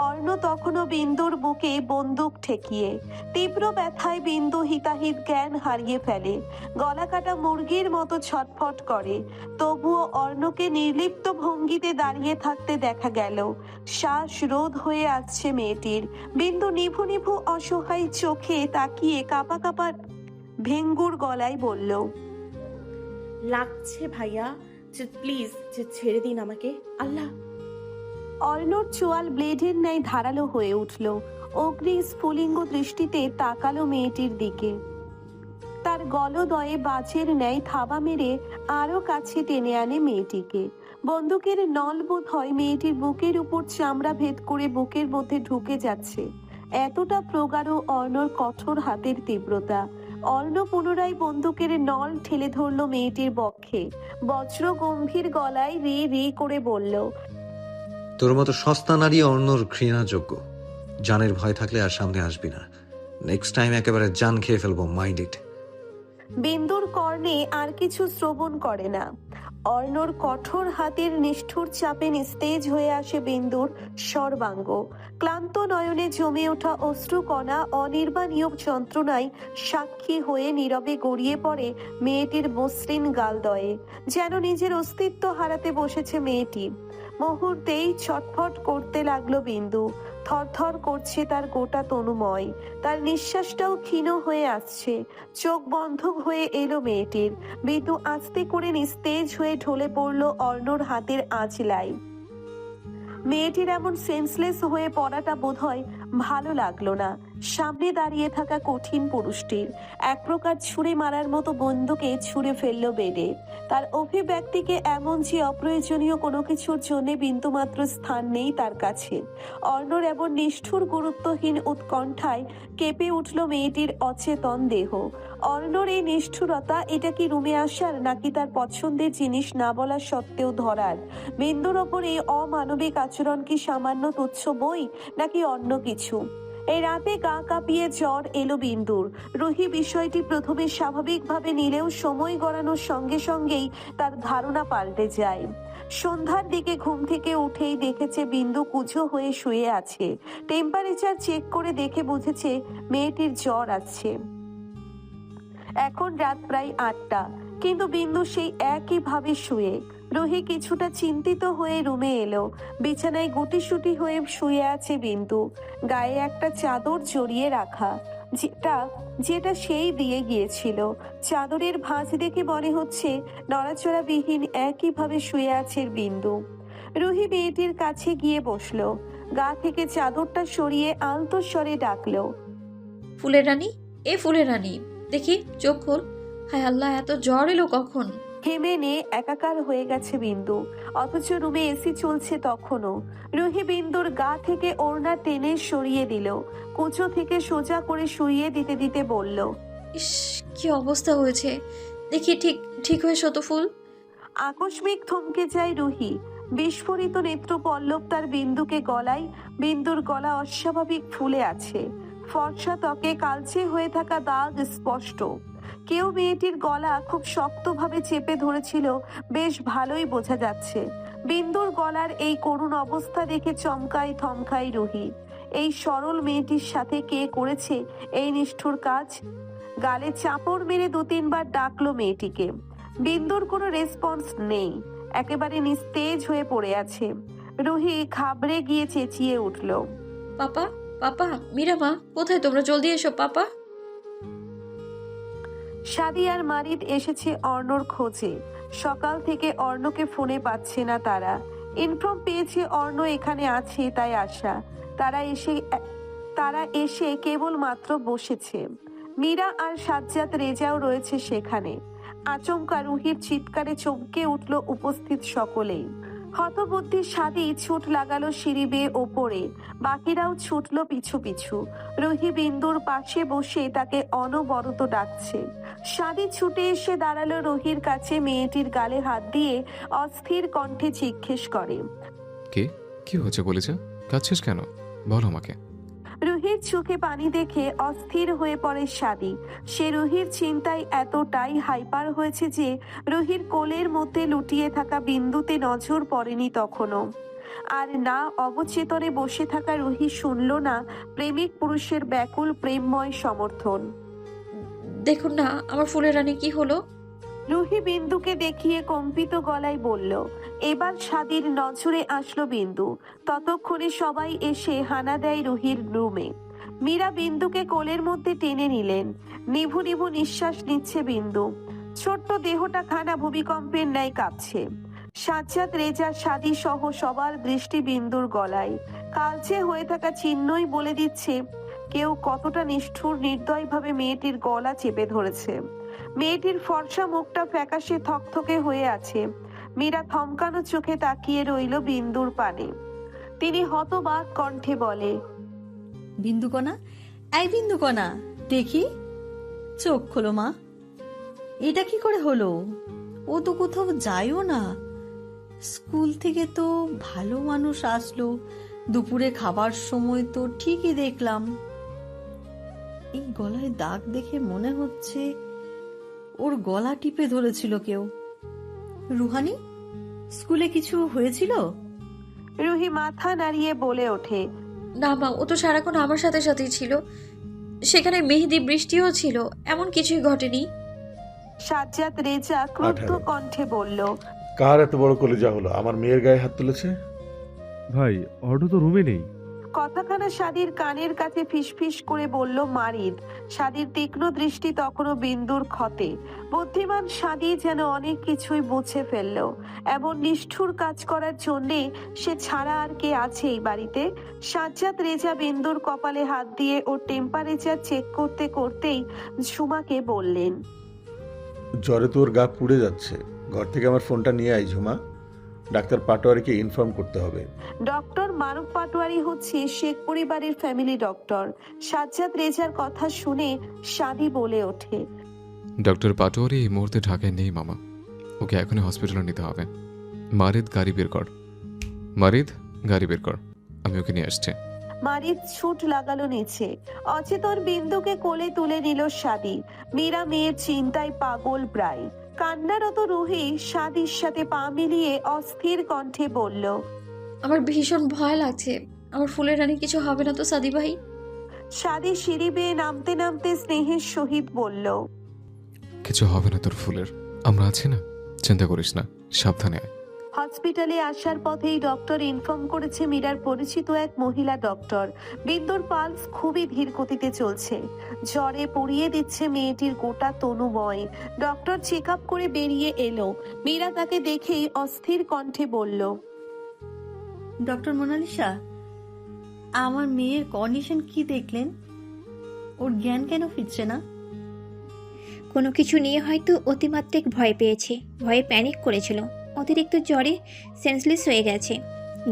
অর্ণ তখনও বিন্দুর বুকে বন্দুক ঠেকিয়ে। তীব্র ব্যথায় বিন্দু হিতাহিত জ্ঞান হারিয়ে ফেলে। গলা কাটা মুরগির মতো ছটফট করে। তবুও অর্ণকে নির্লিপ্ত ভঙ্গিতে দাঁড়িয়ে থাকতে দেখা গেল। শ্বাস রোধ হয়ে আসছে মেয়েটির। বিন্দু নিভু নিভু অসহায় চোখে তাকিয়ে কাঁপা কাঁপা ভেঙ্গুর গলায় বলল, লাগছে ভাইয়া, প্লিজ ছেড়ে দিন আমাকে, আল্লাহ। অর্ণর চোয়াল ব্লেডের ন্যায় ধারালো হয়ে উঠল। অগ্নি স্ফুলিঙ্গ দৃষ্টিতে তাকালো মেয়েটির দিকে। তার গলদয়ে বাজের ন্যায় থাবা মেরে আরো কাছে টেনে আনে মেয়েটিকে। বন্দুকের নল বোধ হয় মেয়েটির বুকের উপর চামড়া ভেদ করে বুকের মধ্যে ঢুকে যাচ্ছে। এতটা প্রগাঢ় অর্ণর কঠোর হাতের তীব্রতা। অর্ণ পুনরায় বন্দুকের নল ঠেলে ধরল মেয়েটির বক্ষে। বজ্র গম্ভীর গলায় রি রি করে বলল, তোর মতো সস্তা নারী অন্যর ঘৃণাযোগ্য। জানের ভয় থাকলে আর সামনে আসবি না। নেক্সট টাইম একেবারে জান খেয়ে ফেলবো, মাইন্ড ইট। বিন্দুর কর্ণে আর কিছু শ্রবণ করে না। অর্ণর কঠোর হাতের নিষ্ঠুর চাপে নিস্তেজ হয়ে আসে বিন্দুর সর্বাঙ্গ। ক্লান্ত নয়নে জমে ওঠা অশ্রুকণা অনির্বাণীয় যন্ত্রণায় সাক্ষী হয়ে নীরবে গড়িয়ে পড়ে মেয়েটির মসৃণ গালদয়ে। যেন নিজের অস্তিত্ব হারাতে বসেছে মেয়েটি। মুহূর্তেই ছটফট করতে লাগলো বিন্দু। থরথর করছে তার গোটা তনুময়। তার নিঃশ্বাসটাও ক্ষীণ হয়ে আসছে। চোখ বন্ধ হয়ে এলো মেয়েটির। বিন্দু আস্তে করে নিস্তেজ হয়ে ঢলে পড়লো অর্ণর হাতের আঁচলায়। মেয়েটির এমন সেন্সলেস হয়ে পড়াটা বোধহয় ভালো লাগলো না। সামনে দাঁড়িয়ে থাকা কঠিন পুরুষটির এক প্রকার ছুঁড়ে মারার মতো বন্দুকে ছুঁড়ে ফেললো বেডে। তার অভিব্যক্তিকে এমন যে অপ্রয়োজনীয় কোনো কিছুর জন্য বিন্দুমাত্র স্থান নেই তার কাছে। অর্ণর এমন নিষ্ঠুর গুরুত্বহীন উৎকণ্ঠায় কেঁপে উঠল মেয়েটির অচেতন দেহ। অর্ণর এই নিষ্ঠুরতা, এটা কি রুমে আসার নাকি তার পছন্দের জিনিস না বলা সত্ত্বেও ধরার? বিন্দুর ওপর এই অমানবিক আচরণ কি সামান্য তুচ্ছ বই নাকি অন্য কিছু? এই রাতে গা কাঁপিয়ে জ্বর এলো বিন্দুর। রুহি বিষয়টি প্রথমে স্বাভাবিকভাবে নিলেও সময় গড়ানোর সঙ্গে সঙ্গেই তার ধারণা পাল্টে যায়। সন্ধ্যার দিকে ঘুম থেকে উঠেই দেখেছে বিন্দু কুঁজো হয়ে শুয়ে আছে। টেম্পারেচার চেক করে দেখে বুঝেছে মেয়েটির জ্বর আছে। এখন রাত প্রায় 8টা, কিন্তু বিন্দু সেই একইভাবে শুয়ে। রুহি কিছুটা চিন্তিত হয়ে রুমে এলো। বিছানায় গুটিসুটি হয়ে শুয়ে আছে বিন্দু। গায়ে একটা চাদর জড়িয়ে রাখা, যেটা সেই দিয়ে গিয়েছিল। চাদরের ভাঁজ দেখে মনে হচ্ছে নড়াচড়াবিহীন একইভাবে শুয়ে আছে বিন্দু। রুহি মেয়েটির কাছে গিয়ে বসলো। গা থেকে চাদরটা সরিয়ে আলতো স্বরে ডাকলো, ফুলের রানী, ফুলের রানী, দেখি চোখ খোল। হায় আল্লাহ, এত জ্বর এলো কখন? হেমে নে একাকার হয়ে গেছে বিন্দু, অথচ রুমে এসি চলছে তখনও। রুহি বিন্দুর গা থেকে ওড়না টেনে সরিয়ে দিল। কুঁচো থেকে সোজা করে শুইয়ে দিতে দিতে বলল, ইস, কি অবস্থা হয়েছে, দেখি ঠিক ঠিক হয়ে শত ফুল। আকস্মিক থমকে যায় রুহি। বিস্ফোরিত নেত্র পল্লব তার বিন্দুকে গলায়। বিন্দুর গলা অস্বাভাবিক ফুলে আছে। ফর্সা ত্বকে কালচে হয়ে থাকা দাগ স্পষ্ট। কেউ মেয়েটির গলা খুব শক্তভাবে চেপে ধরেছিল, বেশ ভালোই বোঝা যাচ্ছে। বিন্দুর গলার এই করুণ অবস্থা দেখে চমকাই থমকাই রুহি। এই সরল মেয়েটির সাথে কে করেছে এই নিষ্ঠুর কাজ? গালে চাপড় মেরে 2-3 বার ডাকলো মেয়েটিকে। বিন্দুর কোনো রেসপন্স নেই, একেবারে নিস্তেজ হয়ে পড়ে আছে। রুহি ঘাবড়ে গিয়ে চেঁচিয়ে উঠল, পাপা, পাপা, মীরা মা কোথায়? তোমরা জলদি এসো পাপা। সাদিয়ার মারিদ এসেছে অর্ণর খোঁজে। সকাল থেকে অর্ণকে ফোনে পাচ্ছে না তারা। ইনফর্ম পেয়েছে অর্ণ এখানে আছে, তাই আসা। তারা এসে কেবল মাত্র বসেছে। মীরা আর সাজ্জাদ রেজাও রয়েছে সেখানে। আচমকা রুহির চিৎকারে চমকে উঠল উপস্থিত সকলেই। হতবুদ্ধি সাদি ছুট লাগালো সিঁড়ি বেয়ে ওপরে, বাকিরাও ছুটলো পিছু পিছু। রুহি বিন্দুর পাশে বসে তাকে অনবরত ডাকছে। সাদি ছুটে এসে দাঁড়ালো রুহির কাছে, মেয়েটির গালে হাত দিয়ে অস্থির কণ্ঠে জিজ্ঞেস করে, কি হয়েছে বলেছে? কাঁদছিস কেন? বল আমাকে। রুহির চোখে পানি দেখে অস্থির হয়ে পড়ে সাদি। সে রুহির চিন্তায় এতটাই হাইপার হয়েছে যে রুহির কোলের মধ্যে লুটিয়ে থাকা বিন্দুতে নজর পড়েনি তখনও। আর না, অবচেতনে বসে থাকা রুহি শুনল না প্রেমিক পুরুষের ব্যাকুল প্রেমময় সমর্থন। দেখুন না আমার ফুলের রানী কি হলো। রুহি বিন্দুকে দেখিয়ে কম্পিত গলায় বলল। এবার সাদির নজরে আসলো বিন্দু। ততক্ষণে সবাই এসে হানা দেয় রুহির রুমে। মীরা বিন্দুকে কোলের মধ্যে টেনে নিলেন। নিভু নিভু নিঃশ্বাস নিচ্ছে বিন্দু। ছোট্ট দেহটা খানা ভূমিকম্পের ন্যায় কাঁপছে। সাজ্জাদ, রেজা, সাদি সহ সবার দৃষ্টি বিন্দুর গলায়। কালচে হয়ে থাকা চিহ্নই বলে দিচ্ছে কেউ কতটা নিষ্ঠুর নির্দয়ভাবে মেয়েটির গলা চেপে ধরেছে। মেয়েটির ফর্সা মুখটা ফ্যাকাশে থকথকে হয়ে আছে। মীরা থমকানো চোখে তাকিয়ে রইল বিন্দুর পানে। তিনি হতবাক কণ্ঠে বলে, বিন্দুকণা, এই বিন্দুকণা, দেখি, চোখ খোলো মা। এটা কি করে হলো? ও তো কোথাও যায়ও না। স্কুল থেকে তো ভালো মানুষ আসলো, দুপুরে খাবার সময় তো ঠিকই দেখলাম। এই গলায় দাগ দেখে মনে হচ্ছে ওর গলা টিপে ধরেছিল কেউ। রুহানি, স্কুলে কিছু হয়েছিল? রুহি মাথা নাড়িয়ে বলে ওঠে, না মা, ও তো সারাক্ষণ আমার সাথে সাথেই ছিল, সেখানে মেহেদি বৃষ্টিও ছিল, এমন কিছুই ঘটেনি। সাজ্জাদ, রেজা ক্রুদ্ধ কণ্ঠে বলল, কার এত বড় কলিজা হলো আমার মেয়ের গায়ে হাত তুলেছে? ভাই, অটো তো রুমে নেই। কথাখানা সাদির কানের কাছে ফিসফিস করে বলল মারিদ। সাদির তীক্ষ্ণ দৃষ্টি তখনও বিন্দুর ক্ষতে। বুদ্ধিমান সাদি যেন অনেক কিছুই বুঝে ফেলল। এমন নিষ্ঠুর কাজ করার জন্যে সে ছাড়া আর কে আছে এই বাড়িতে? সাজ্জাদ, রেজা বিন্দুর কপালে হাত দিয়ে ওর টেম্পারেচার চেক করতে করতেই ঝুমাকে বললেন, জ্বরে তোর গা পুড়ে যাচ্ছে, ঘর থেকে আমার ফোনটা নিয়ে আই ঝুমা, ডাক্তার পাটোয়ারিকে ইনফর্ম করতে হবে। ডক্টর মারুফ পাটোয়ারি হচ্ছে শেখ পরিবারের ফ্যামিলি ডক্টর। সাজ্জাদ, রেজার কথা শুনে সাদি বলে ওঠে, ডক্টর পাটোয়ারি এই মুহূর্তে ঢাকায় নেই মামা, ওকে এখনই হসপিটালে নিতে হবে। মারিদ, গাড়ি বের কর। মারিদ, গাড়ি বের কর, আমি ওকে নিয়ে আসছি। মারিদ ছুট লাগালো নিচে। অচেতন বিন্দুকে কোলে তুলে নিল সাদি। মীরা মেয়ের চিন্তায় পাগল প্রায়। কান্নারত রুহি সাদির সাথে পা মিলিয়ে অস্থির কণ্ঠে বলল, আমার ভীষণ ভয় লাগছে, আমার ফুলের রানী কিছু হবে না তো সাদি ভাই? সাদি সিঁড়ি বেয়ে নামতে নামতে স্নেহের সহিত বলল, কিছু হবে না তোর ফুলের, আমরা আছি না, চিন্তা করিস না, সাবধানে আয়। হসপিটালে আসার পথেই ডক্টর ইনফর্ম করেছে মীরার পরিচিত এক মহিলা ডক্টর। বিন্দুর পালস খুবই ধীর গতিতে চলছে। জ্বরে পুড়িয়ে দিচ্ছে মেয়েটির গোটা তনুময়। ডক্টর চেক আপ করে বেরিয়ে এলো। মীরা তাকে দেখেই অস্থির কণ্ঠে বলল, ডক্টর মোনালিসা, আমার মেয়ের কন্ডিশন কি দেখলেন? ওর জ্ঞান কেন ফিরছে না? কোনো কিছু নিয়ে হয়তো অতিমাত্রিক ভয় পেয়েছে, ভয়ে প্যানিক করেছিল, অতিরিক্ত জ্বরে সেন্সলেস হয়ে গেছে।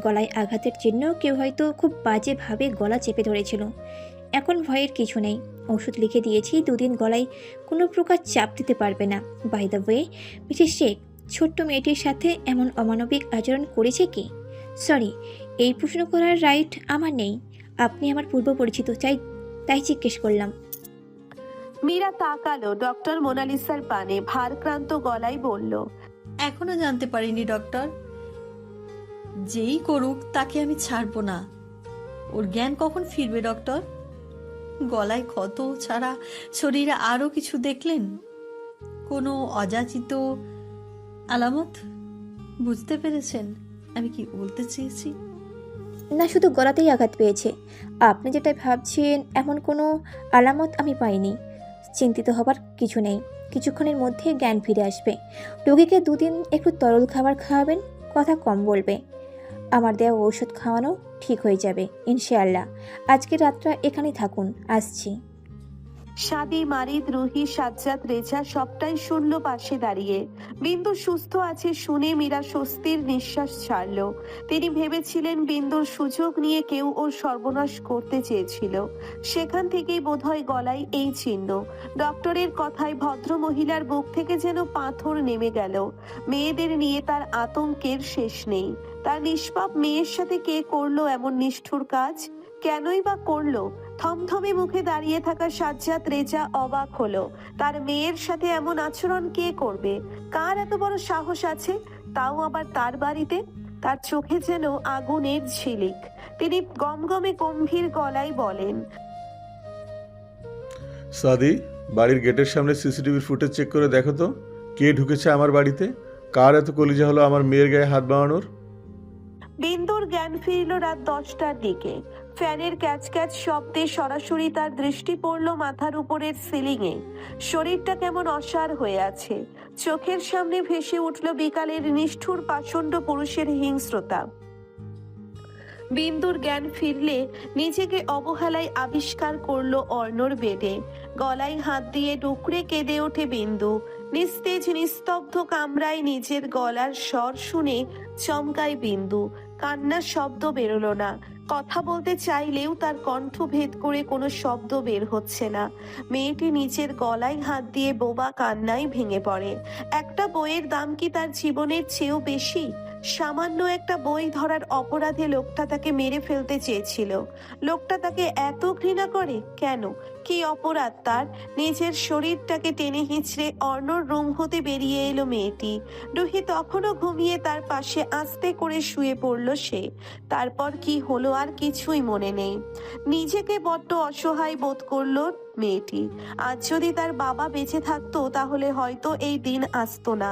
গলায় আঘাতের চিহ্ন, কেউ হয়তো খুব বাজেভাবে গলা চেপে ধরেছিল। এখন ভয়ের কিছু নেই, ওষুধ লিখে দিয়েছি, 2 দিন গলায় কোনো প্রকার চাপ দিতে পারবে না। By the way, Mrs Sheikh, ছোট্ট মেয়েটির সাথে এমন অমানবিক আচরণ করেছে কি? সরি, এই প্রশ্ন করার রাইট আমার নেই। আপনি আমার পূর্ব পরিচিত, তাই জিজ্ঞেস করলাম। মীরা তাকালো ডক্টর মোনালিসার পানে, ভারক্রান্ত গলায় বলল, এখনো জানতে পারিনি ডক্টর। যেই করুক তাকে আমি ছাড়বো না। ওর জ্ঞান কখন ফিরবে ডক্টর? গলায় ক্ষত ছাড়া শরীরে আরো কিছু দেখলেন? কোনো অযাচিত আলামত বুঝতে পেরেছেন আমি কি বলতে চেয়েছি? না, শুধু গলাতেই আঘাত পেয়েছে। আপনি যেটা ভাবছেন এমন কোনো আলামত আমি পাইনি। চিন্তিত হবার কিছু নেই, কিছুক্ষণের মধ্যে জ্ঞান ফিরে আসবে। রোগীকে 2 দিন একটু তরল খাবার খাওয়াবেন, কথা কম বলবে। আমার দেওয়া ঔষধ খাওয়ানো ঠিক হয়ে যাবে ইনশাআল্লাহ। আজকের রাতটা এখানেই থাকুন, আসছি। সাদি, মারিদ, রুহি, সাজ্জাদ, রেজা সবটাই শুনলো পাশে দাঁড়িয়ে। বিন্দু সুস্থ আছে শুনে মীরা স্বস্তির নিঃশ্বাস ছাড়ল। তিনি ভেবেছিলেন বিন্দুর সুযোগ নিয়ে কেউ ওর সর্বনাশ করতে চেয়েছিল। সেখান থেকেই বোধহয় গলায় এই চিহ্ন। ডক্টরের কথায় ভদ্র মহিলার বুক থেকে যেন পাথর নেমে গেল। মেয়েদের নিয়ে তার আতঙ্কের শেষ নেই। তার নিষ্পাপ মেয়ের সাথে কে করলো এমন নিষ্ঠুর কাজ? কেনই বা করলো? থমথমে মুখে দাঁড়িয়ে থাকা সাজ্জাদ, রেজা অবাক হলো। তার মেয়ের সাথে এমন আচরণ কে করবে? কার এত বড় সাহস আছে, তাও আবার তার বাড়িতে? তার চোখে যেন আগুনের ঝিলিক। তিনি গমগমে গম্ভীর গলায় বলেন, সাদি, বাড়ির গেটের সামনে সিসিটিভির ফুটেজ চেক করে দেখো তো, কে ঢুকেছে আমার বাড়িতে? কার এত কলিজা হলো আমার মেয়ের গায়ে হাত বাড়ানোর? বিন্দুর জ্ঞান ফিরল রাত 10টার দিকে। ফ্যানের ক্যাচ ক্যাচ শব্দে সরাসরি তার দৃষ্টি পড়ল মাথার উপরের সিলিংয়ে। শরীরটা কেমন অসাড় হয়ে আছে। চোখের সামনে ভেসে উঠল বিকালের নিষ্ঠুর পাষণ্ড পুরুষের হিংস্রতা। বিন্দুর জ্ঞান ফিরলে নিজেকে অবহেলায় আবিষ্কার করলো অর্ণর বেডে। গলায় হাত দিয়ে ডুকরে কেঁদে ওঠে বিন্দু। নিস্তেজ নিস্তব্ধ কামরায় নিজের গলার স্বর শুনে চমকায় বিন্দু। কান্নার শব্দ বেরোলো না। কথা বলতে চাইলেও তার কণ্ঠ ভেদ করে কোনো শব্দ বের হচ্ছে না। মেয়েটি নিচের গলায় হাত দিয়ে বোবা কান্নায় ভেঙে পড়ে। একটা বইয়ের দাম কি তার জীবনের চেয়েও বেশি? সামান্য একটা বই ধরার অপরাধে লোকটা তাকে মেরে ফেলতে চেয়েছিল। লোকটা তাকে এত ঘৃণা করে কেন? কি অপরাধ তার? নিজের শরীরটাকে টেনে হিঁচড়ে অর্ণর রুম হতে বেরিয়ে এলো মেয়েটি। রুহি তখনও ঘুমিয়ে তার পাশে আস্তে করে শুয়ে পড়ল সে। তারপর কি হলো আর কিছুই মনে নেই। নিজেকে বড্ড অসহায় বোধ করলো মেয়েটি। আজ যদি তার বাবা বেঁচে থাকতো তাহলে হয়তো এই দিন আসতো না।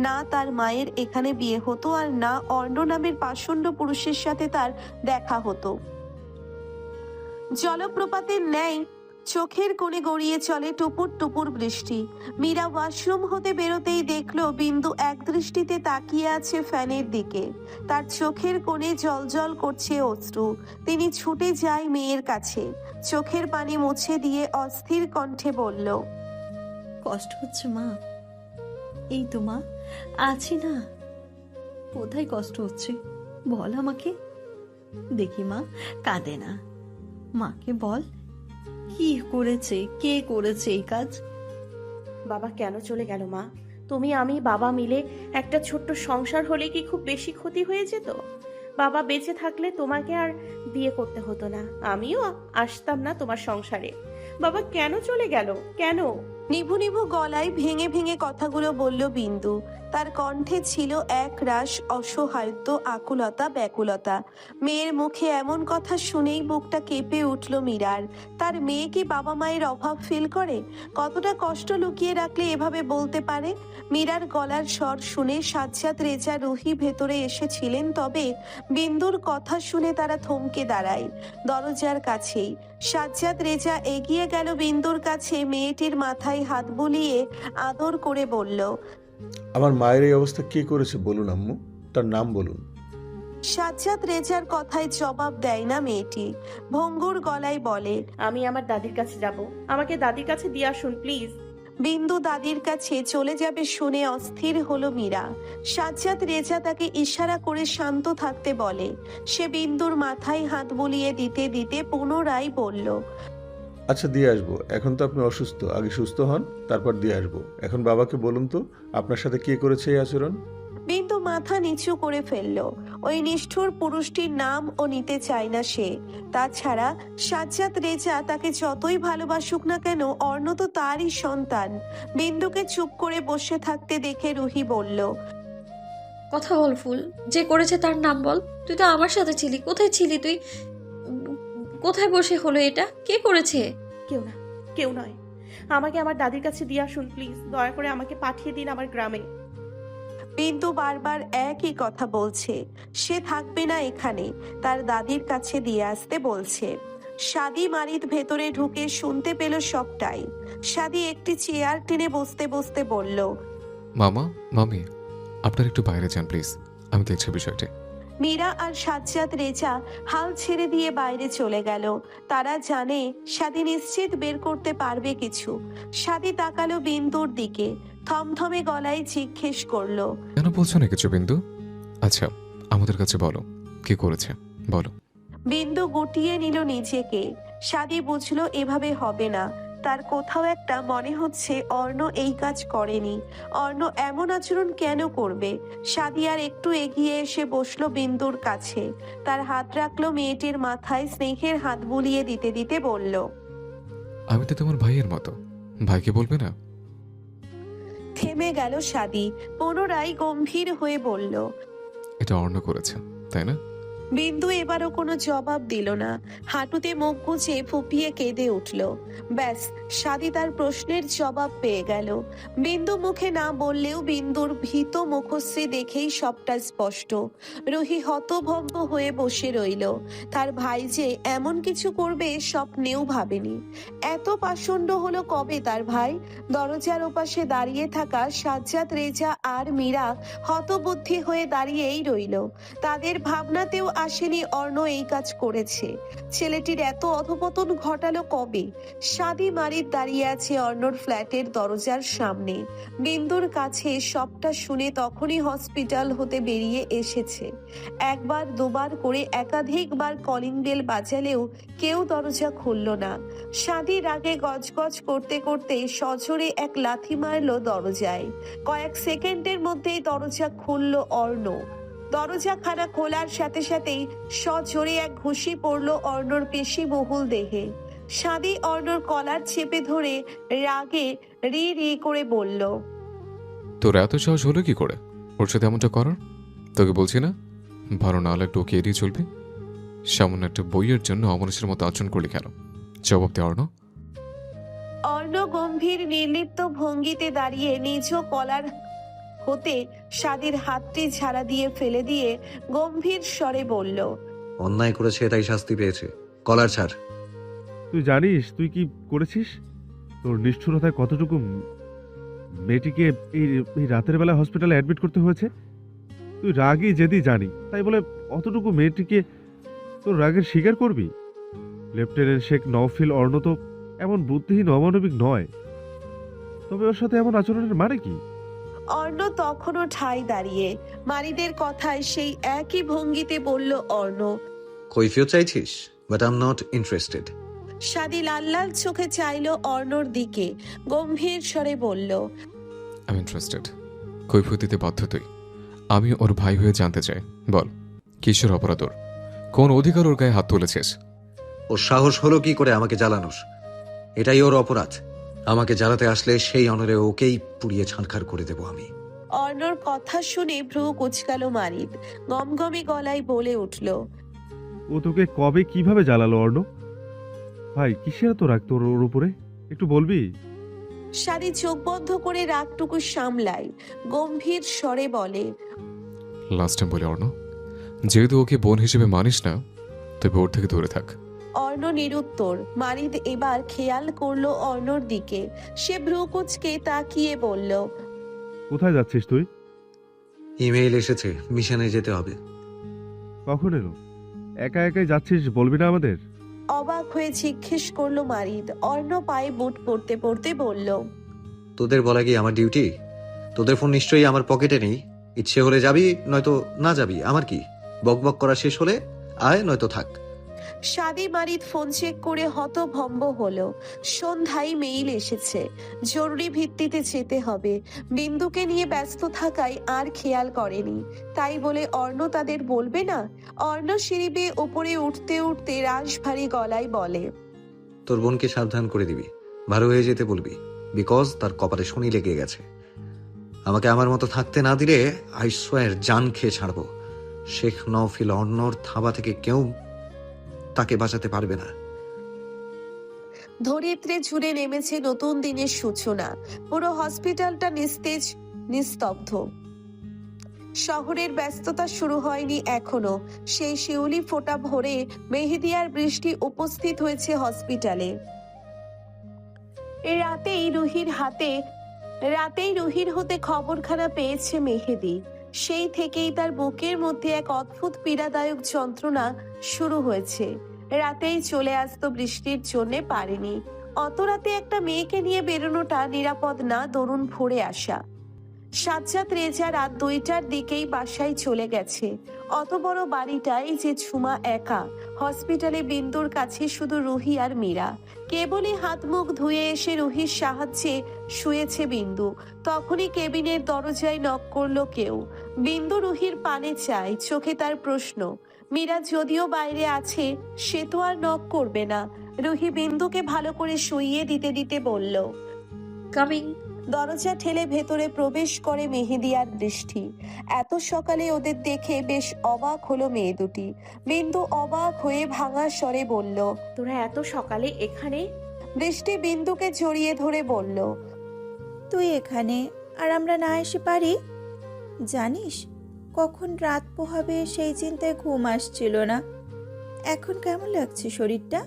না তার মায়ের এখানে বিয়ে হতো, আর না অর্ণ নামের পাষণ্ড পুরুষের সাথে তার দেখা হতো। জলপ্রপাতের ন্যায় চোখের কোণে গড়িয়ে চলে টুপুর টুপুর বৃষ্টি। মীরা ওয়াশরুম হতে বেরোতেই দেখলো বিন্দু এক দৃষ্টিতে তাকিয়ে আছে ফ্যানের দিকে। তার চোখের কোণে জলজল করছে অশ্রু। তিনি ছুটে যায় মেয়ের কাছে। চোখের পানি মুছে দিয়ে অস্থির কণ্ঠে বলল, কষ্ট হচ্ছে মা? এই তো মা, আছি না। কোথায় কষ্ট হচ্ছে বল আমাকে। দেখি মা, কাঁদে না। মাকে বল, কি করেছে, কে করেছে এই কাজ? বাবা কেন চলে গেল মা? তুমি আমি বাবা মিলে একটা ছোট্ট সংসার হলে কি খুব বেশি ক্ষতি হয়ে যেত? বাবা বেঁচে থাকলে তোমাকে আর বিয়ে করতে হতো না, আমিও আসতাম না তোমার সংসারে। বাবা কেন চলে গেল, কেন? নিভু নিভু গলায় ভেঙে ভেঙে কথাগুলো বলল বিন্দু। তার কণ্ঠে ছিল এক রাশ অসহায়ত্ব, আকুলতা, ব্যাকুলতা। মেয়ের মুখে এমন কথা শুনেই বুকটা কেঁপে উঠল মীরার। তার মেয়ে কি বাবা মায়ের অভাব ফিল করে? কতটা কষ্ট লুকিয়ে রাখলে এভাবে বলতে পারে? মীরার গলার স্বর শুনে সাজ্জাদ, রেজা, রুহি ভেতরে এসেছিলেন, তবে বিন্দুর কথা শুনে তারা থমকে দাঁড়ায় দরজার কাছেই। সাজ্জাদ, রেজা এগিয়ে গেল বিন্দুর কাছে। মেয়েটির মাথায় হাত বুলিয়ে আদর করে বলল, আমার মায়ের এই অবস্থা কে করেছে বলুন আম্মু, তার নাম বলুন। সাজ্জাদ, রেজার কথায় জবাব দেয় না মেয়েটি। ভঙ্গুর গলায় বলে, আমি আমার দাদির কাছে যাব, আমাকে দাদির কাছে দিয়ে আসুন প্লিজ। বিন্দু দাদির কাছে চলে যাবে শুনে অস্থির হলো মীরা। সাজ্জাদ, রেজা তাকে ইশারা করে শান্ত থাকতে বলে। সে বিন্দুর মাথায় হাত বুলিয়ে দিতে দিতে পুনরায় বলল, আচ্ছা দিয়ে আসবো, এখন তো আপনি অসুস্থ, আগে সুস্থ হন তারপর দিয়ে আসবো। এখন বাবাকে বলুন তো আপনার সাথে কে করেছে এই আচরণ? বিন্দু মাথা নিচু করে ফেলল। ওই নিষ্ঠুর পুরুষটির নাম ও নিতে চায় না সে। তাছাড়া সাজ্জাদ, রেজা তাকে যতই ভালোবাসুক না কেন, অর্ণ তো তারই সন্তান। বিন্দুকে চুপ করে বসে থাকতে দেখে রুহি বলল, কথা বল ফুল, যে করেছে তার নাম বল। তুই তো আমার সাথে ছিলি, কোথায় ছিলি তুই? কোথায় বসে হলো এটা? কে করেছে? কেউ না, কেউ নয়। আমাকে আমার দাদির কাছে দিয়ে আসুন প্লিজ, দয়া করে আমাকে পাঠিয়ে দিন আমার গ্রামে। বিন্দু বারবার একই কথা বলছে, সে থাকবে না এখানে, তার দাদির কাছে দিয়ে আসতে বলছে। সাদি, মারিদ ভেতরে ঢুকে শুনতে পেল সবটাই। সাদি একটি চেয়ার টেনে বসতে বসতে বলল, মামা, মামি, আপনারা একটু বাইরে যান প্লিজ, আমি দেখছি বিষয়টি। মীরা আর সাজ্জাদ রেজা হাল ছেড়ে দিয়ে বাইরে চলে গেল। তারা জানে শাদি নিশ্চিত বের করতে পারবে কিছু। শাদি তাকালো বিন্দুর দিকে, থমথমে গলায় জিজ্ঞেস করলো, কেন বলছো না কিছু বিন্দু? আচ্ছা আমাদের কাছে বলো কি করেছে, বলো। বিন্দু গুটিয়ে নিল নিজেকে। শাদি বুঝলো এভাবে হবে না। তার কোথাও একটা মনে হচ্ছে অর্ণ এই কাজ করেনি। অর্ণ এমন আচরণ কেন করবে? শাদি আর একটু এগিয়ে এসে বসলো বিন্দুর কাছে। তার হাত রাখলো মেয়েটির মাথায়, স্নেহের হাত বুলিয়ে দিতে দিতে বলল, আমি তো তোমার ভাইয়ের মতো, ভাইকে বলবে না? থেমে গেল শাদি, পুনরায় গম্ভীর হয়ে বলল, এটা অর্ণ করেছে তাই না? বিন্দু এবারও কোনো জবাব দিল না। হাঁটুতে মুখ গুজে ফুপিয়ে কেঁদে উঠল। ব্যাস, শাদি তার প্রশ্নের জবাব পেয়ে গেল। বিন্দু মুখে না বললেও বিন্দুর ভীত মুখশ্রী দেখেই সবটা স্পষ্ট। রুহি হতভম্ব হয়ে বসে রইল। তার ভাই যে এমন কিছু করবে স্বপ্নেও ভাবেনি। এত পাষণ্ড হলো কবে তার ভাই? দরজার ওপাশে দাঁড়িয়ে থাকা সাজ্জাদ, রেজা আর মীরা হতবুদ্ধি হয়ে দাঁড়িয়েই রইল। তাদের ভাবনাতেও আসেনি অর্ণ এই কাজ করেছে। ছেলেটির এত অধপতন ঘটালো কবে? শাদি মারিদ দাঁড়িয়ে আছে অর্ণর ফ্ল্যাটের দরজার সামনে। বিন্দুর কাছে সবটা শুনে তখনই হসপিটাল হতে বেরিয়ে এসেছে। একবার দুবার করে একাধিকবার কলিং বেল বাজালেও কেউ দরজা খুলল না। শাদি রাগে গজগজ করতে করতে সজোরে এক লাথি মারল দরজায়। কয়েক সেকেন্ডের মধ্যেই দরজা খুলল অর্ণ। দরজা খানা খোলার সাথে সাথেই সজোরে এক ঘুষি পড়ল অর্ণর পেশিবহুল দেহে। শাদি অর্ণর কলার চেপে ধরে রাগে রি রি করে বলল, তোর এত সাহস হলো কি করে ওর সাথে এমনটা করার? তোকে বলছি না ভালো না লাগলে ওকে এড়িয়ে চলবি? সামান্য একটা বইয়ের জন্য অমানুষের মতো আচরণ করলি কেন? জবাব দে অর্ণ। অর্ণ গম্ভীর নির্লিপ্ত ভঙ্গিতে দাঁড়িয়ে নিজ কলার হতে শাদির হাতটি ঝাড়া দিয়ে ফেলে দিয়ে গম্ভীর স্বরে বলল, অন্যায় করেছে তাই শাস্তি পেয়েছে, কলার ছাড়। তুই জানিস তুই কি করেছিস? তোর নিষ্ঠুরতায় কতটুকু মেয়েটিকে এই রাতের বেলা হসপিটালে অ্যাডমিট করতে হয়েছে। তুই রাগই যেদি জানি তাই বলে অতটুকু মেয়েটিকে তোর রাগের স্বীকার করবি? লেফটেন্যান্ট শেখ নওফিল অর্ণ তো এমন বুদ্ধিহীন অমানবিক নয়, তবে ওর সাথে এমন আচরণের মানে কি? অর্ণ তখনও ঠাই দাঁড়িয়ে। মারিদের কথায় সেই একই ভঙ্গিতে বলল অর্ণ। কৈফিয়ত চাইছিস? But I am not interested. শাদি লাল লাল চোখে চাইল অর্ণর দিকে, গম্ভীর স্বরে বলল, আমি ইন্টারেস্টেড। কৈফিয়ত দিতে বাধ্য তুই। আমি ওর ভাই হয়ে জানতে চাই, বল কিসের অপরাধ ওর? কোন অধিকার ওর গায়ে হাত তুলেছিস? ওর সাহস হলো কি করে আমাকে জ্বালানোর? এটাই ওর অপরাধ। আমাকে জ্বালাতে আসলে সেই অনরে ওকেই পুড়িয়ে ছারখার করে দেব আমি। অর্ণর কথা শুনে ভ্রু কুচকাল মারিদ, গমগমে গলায় বলে উঠল, ও তোকে কবে কিভাবে জ্বালালো অর্ণ? ভাই কিসের তো রাগ তোর ওর উপরে, একটু বলবি? শাদি চোখ বন্ধ করে রাগটুকু সামলায়, গম্ভীর স্বরে বলে, লাস্ট টাইম বলে অর্ণ, যেহেতু ওকে বোন হিসেবে মানিস না তবে ওর থেকে দূরে থাক। অর্ণ নিরুত্তর। মারিদ এবার খেয়াল করলো অর্ণর দিকে। সে ভ্রু কুচকে তাকিয়ে বলল, কোথায় যাচ্ছিস তুই? ইমেইল এসেছে, মিশনে যেতে হবে। কখন এলো? একা একাই যাচ্ছিস, বলবি না আমাদের? অবাক হয়ে জিজ্ঞেস করলো মারিদ। অর্ণ পায়ে বুট পড়তে পড়তে বলল, তোদের বলা কি আমার ডিউটি? তোদের ফোন নিশ্চয়ই আমার পকেটে নেই। ইচ্ছে হলে যাবি, নয়তো না যাবি, আমার কি? বকবক করা শেষ হলে আয়, নয়তো থাক। শাদি মারিদ ফোন চেক করে হতভম্ব হলো। সন্ধ্যায় মেইল এসেছে, জরুরি ভিত্তিতে যেতে হবে। বিন্দুকে নিয়ে ব্যস্ত থাকায় আর খেয়াল করেনি। তাই বলে অর্ণ তাদের বলবে না? অর্ণ সিঁড়ি বেয়ে উপরে উঠতে উঠতে রাশভারী গলায় বলে, তোর বোনকে সাবধান করে দিবি, ভালো হয়ে যেতে বলবি, বিকজ তার কপালে শনি লেগে গেছে। আমাকে আমার মতো থাকতে না দিলে আই সোয়ার জান খেয়ে ছাড়বো। শেখ নওফিল অর্ণর থাবা থেকে কেউ তাকে বাঁচাতে পারবে না। ধরিত্রে জুড়ে নেমেছে নতুন দিনের সূচনা। পুরো হসপিটালটা নিস্তেজ, নিস্তব্ধ। শহরের ব্যস্ততা শুরু হয়নি এখনো। সেই শিউলি ফোঁটা ভরে মেহেদি আর বৃষ্টি উপস্থিত হয়েছে হসপিটালে। রাতেই রুহির হতে খবরখানা পেয়েছে মেহেদি। সেই থেকেই তার বুকের মধ্যে এক অদ্ভুত পীড়াদায়ক যন্ত্রণা শুরু হয়েছে। রাতেই চলে আসতো, বৃষ্টির জন্যে পারেনি। অত রাতে একটা মেয়েকে নিয়ে বেরোনোটা নিরাপদ না, দরুন ভোরে আসা। সাজ্জাদ রেজা রাত 2টার দিকেই বাসায় চলে গেছে। অত বড় বাড়িটাই যে ঝুমা একা। হসপিটালে বিন্দুর কাছে শুধু রুহি আর মীরা। কেবলই হাত মুখ ধুয়ে এসে রুহির সাহায্যে শুয়েছে বিন্দু, তখনই কেবিনের দরজায় নক করলো কেউ। বিন্দু রুহির পানে চায়, চোখে তার প্রশ্ন। মীরা যদিও বাইরে আছে, সে তো আর নক করবে না। রুহি বিন্দুকে ভালো করে শুইয়ে দিতে দিতে বলল, কামিং। দরজা ঠেলে ভেতরে প্রবেশ করে মেহেদি আর বৃষ্টি। এত সকালে ওদের দেখে বেশ অবাক হলো মেয়ে দুটি। বিন্দু অবাক হয়ে ভাঙা স্বরে বলল, তোরা এত সকালে এখানে? বৃষ্টি বিন্দুকে জড়িয়ে ধরে বলল, তুই এখানে আর আমরা না এসে পারি? জানিস কখন রাত পোহাবে সেই চিন্তায় ঘুম আসছিল না। এখন কেমন লাগছে শরীরটা?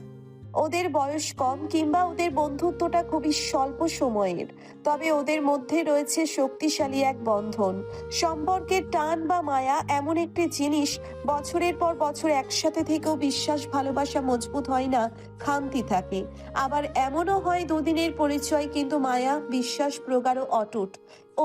ওদের বয়স কম, কিংবা ওদের বন্ধুত্বটা খুবই স্বল্প সময়ের, তবে ওদের মধ্যে রয়েছে শক্তিশালী এক বন্ধন। সম্পর্কের টান বা মায়া এমন একটি জিনিস, বছরের পর বছর একসাথে থেকেও বিশ্বাস ভালোবাসা মজবুত হয় না, খামতি থাকে। আবার এমনও হয় দুদিনের পরিচয় কিন্তু মায়া বিশ্বাস প্রগাঢ় অটুট।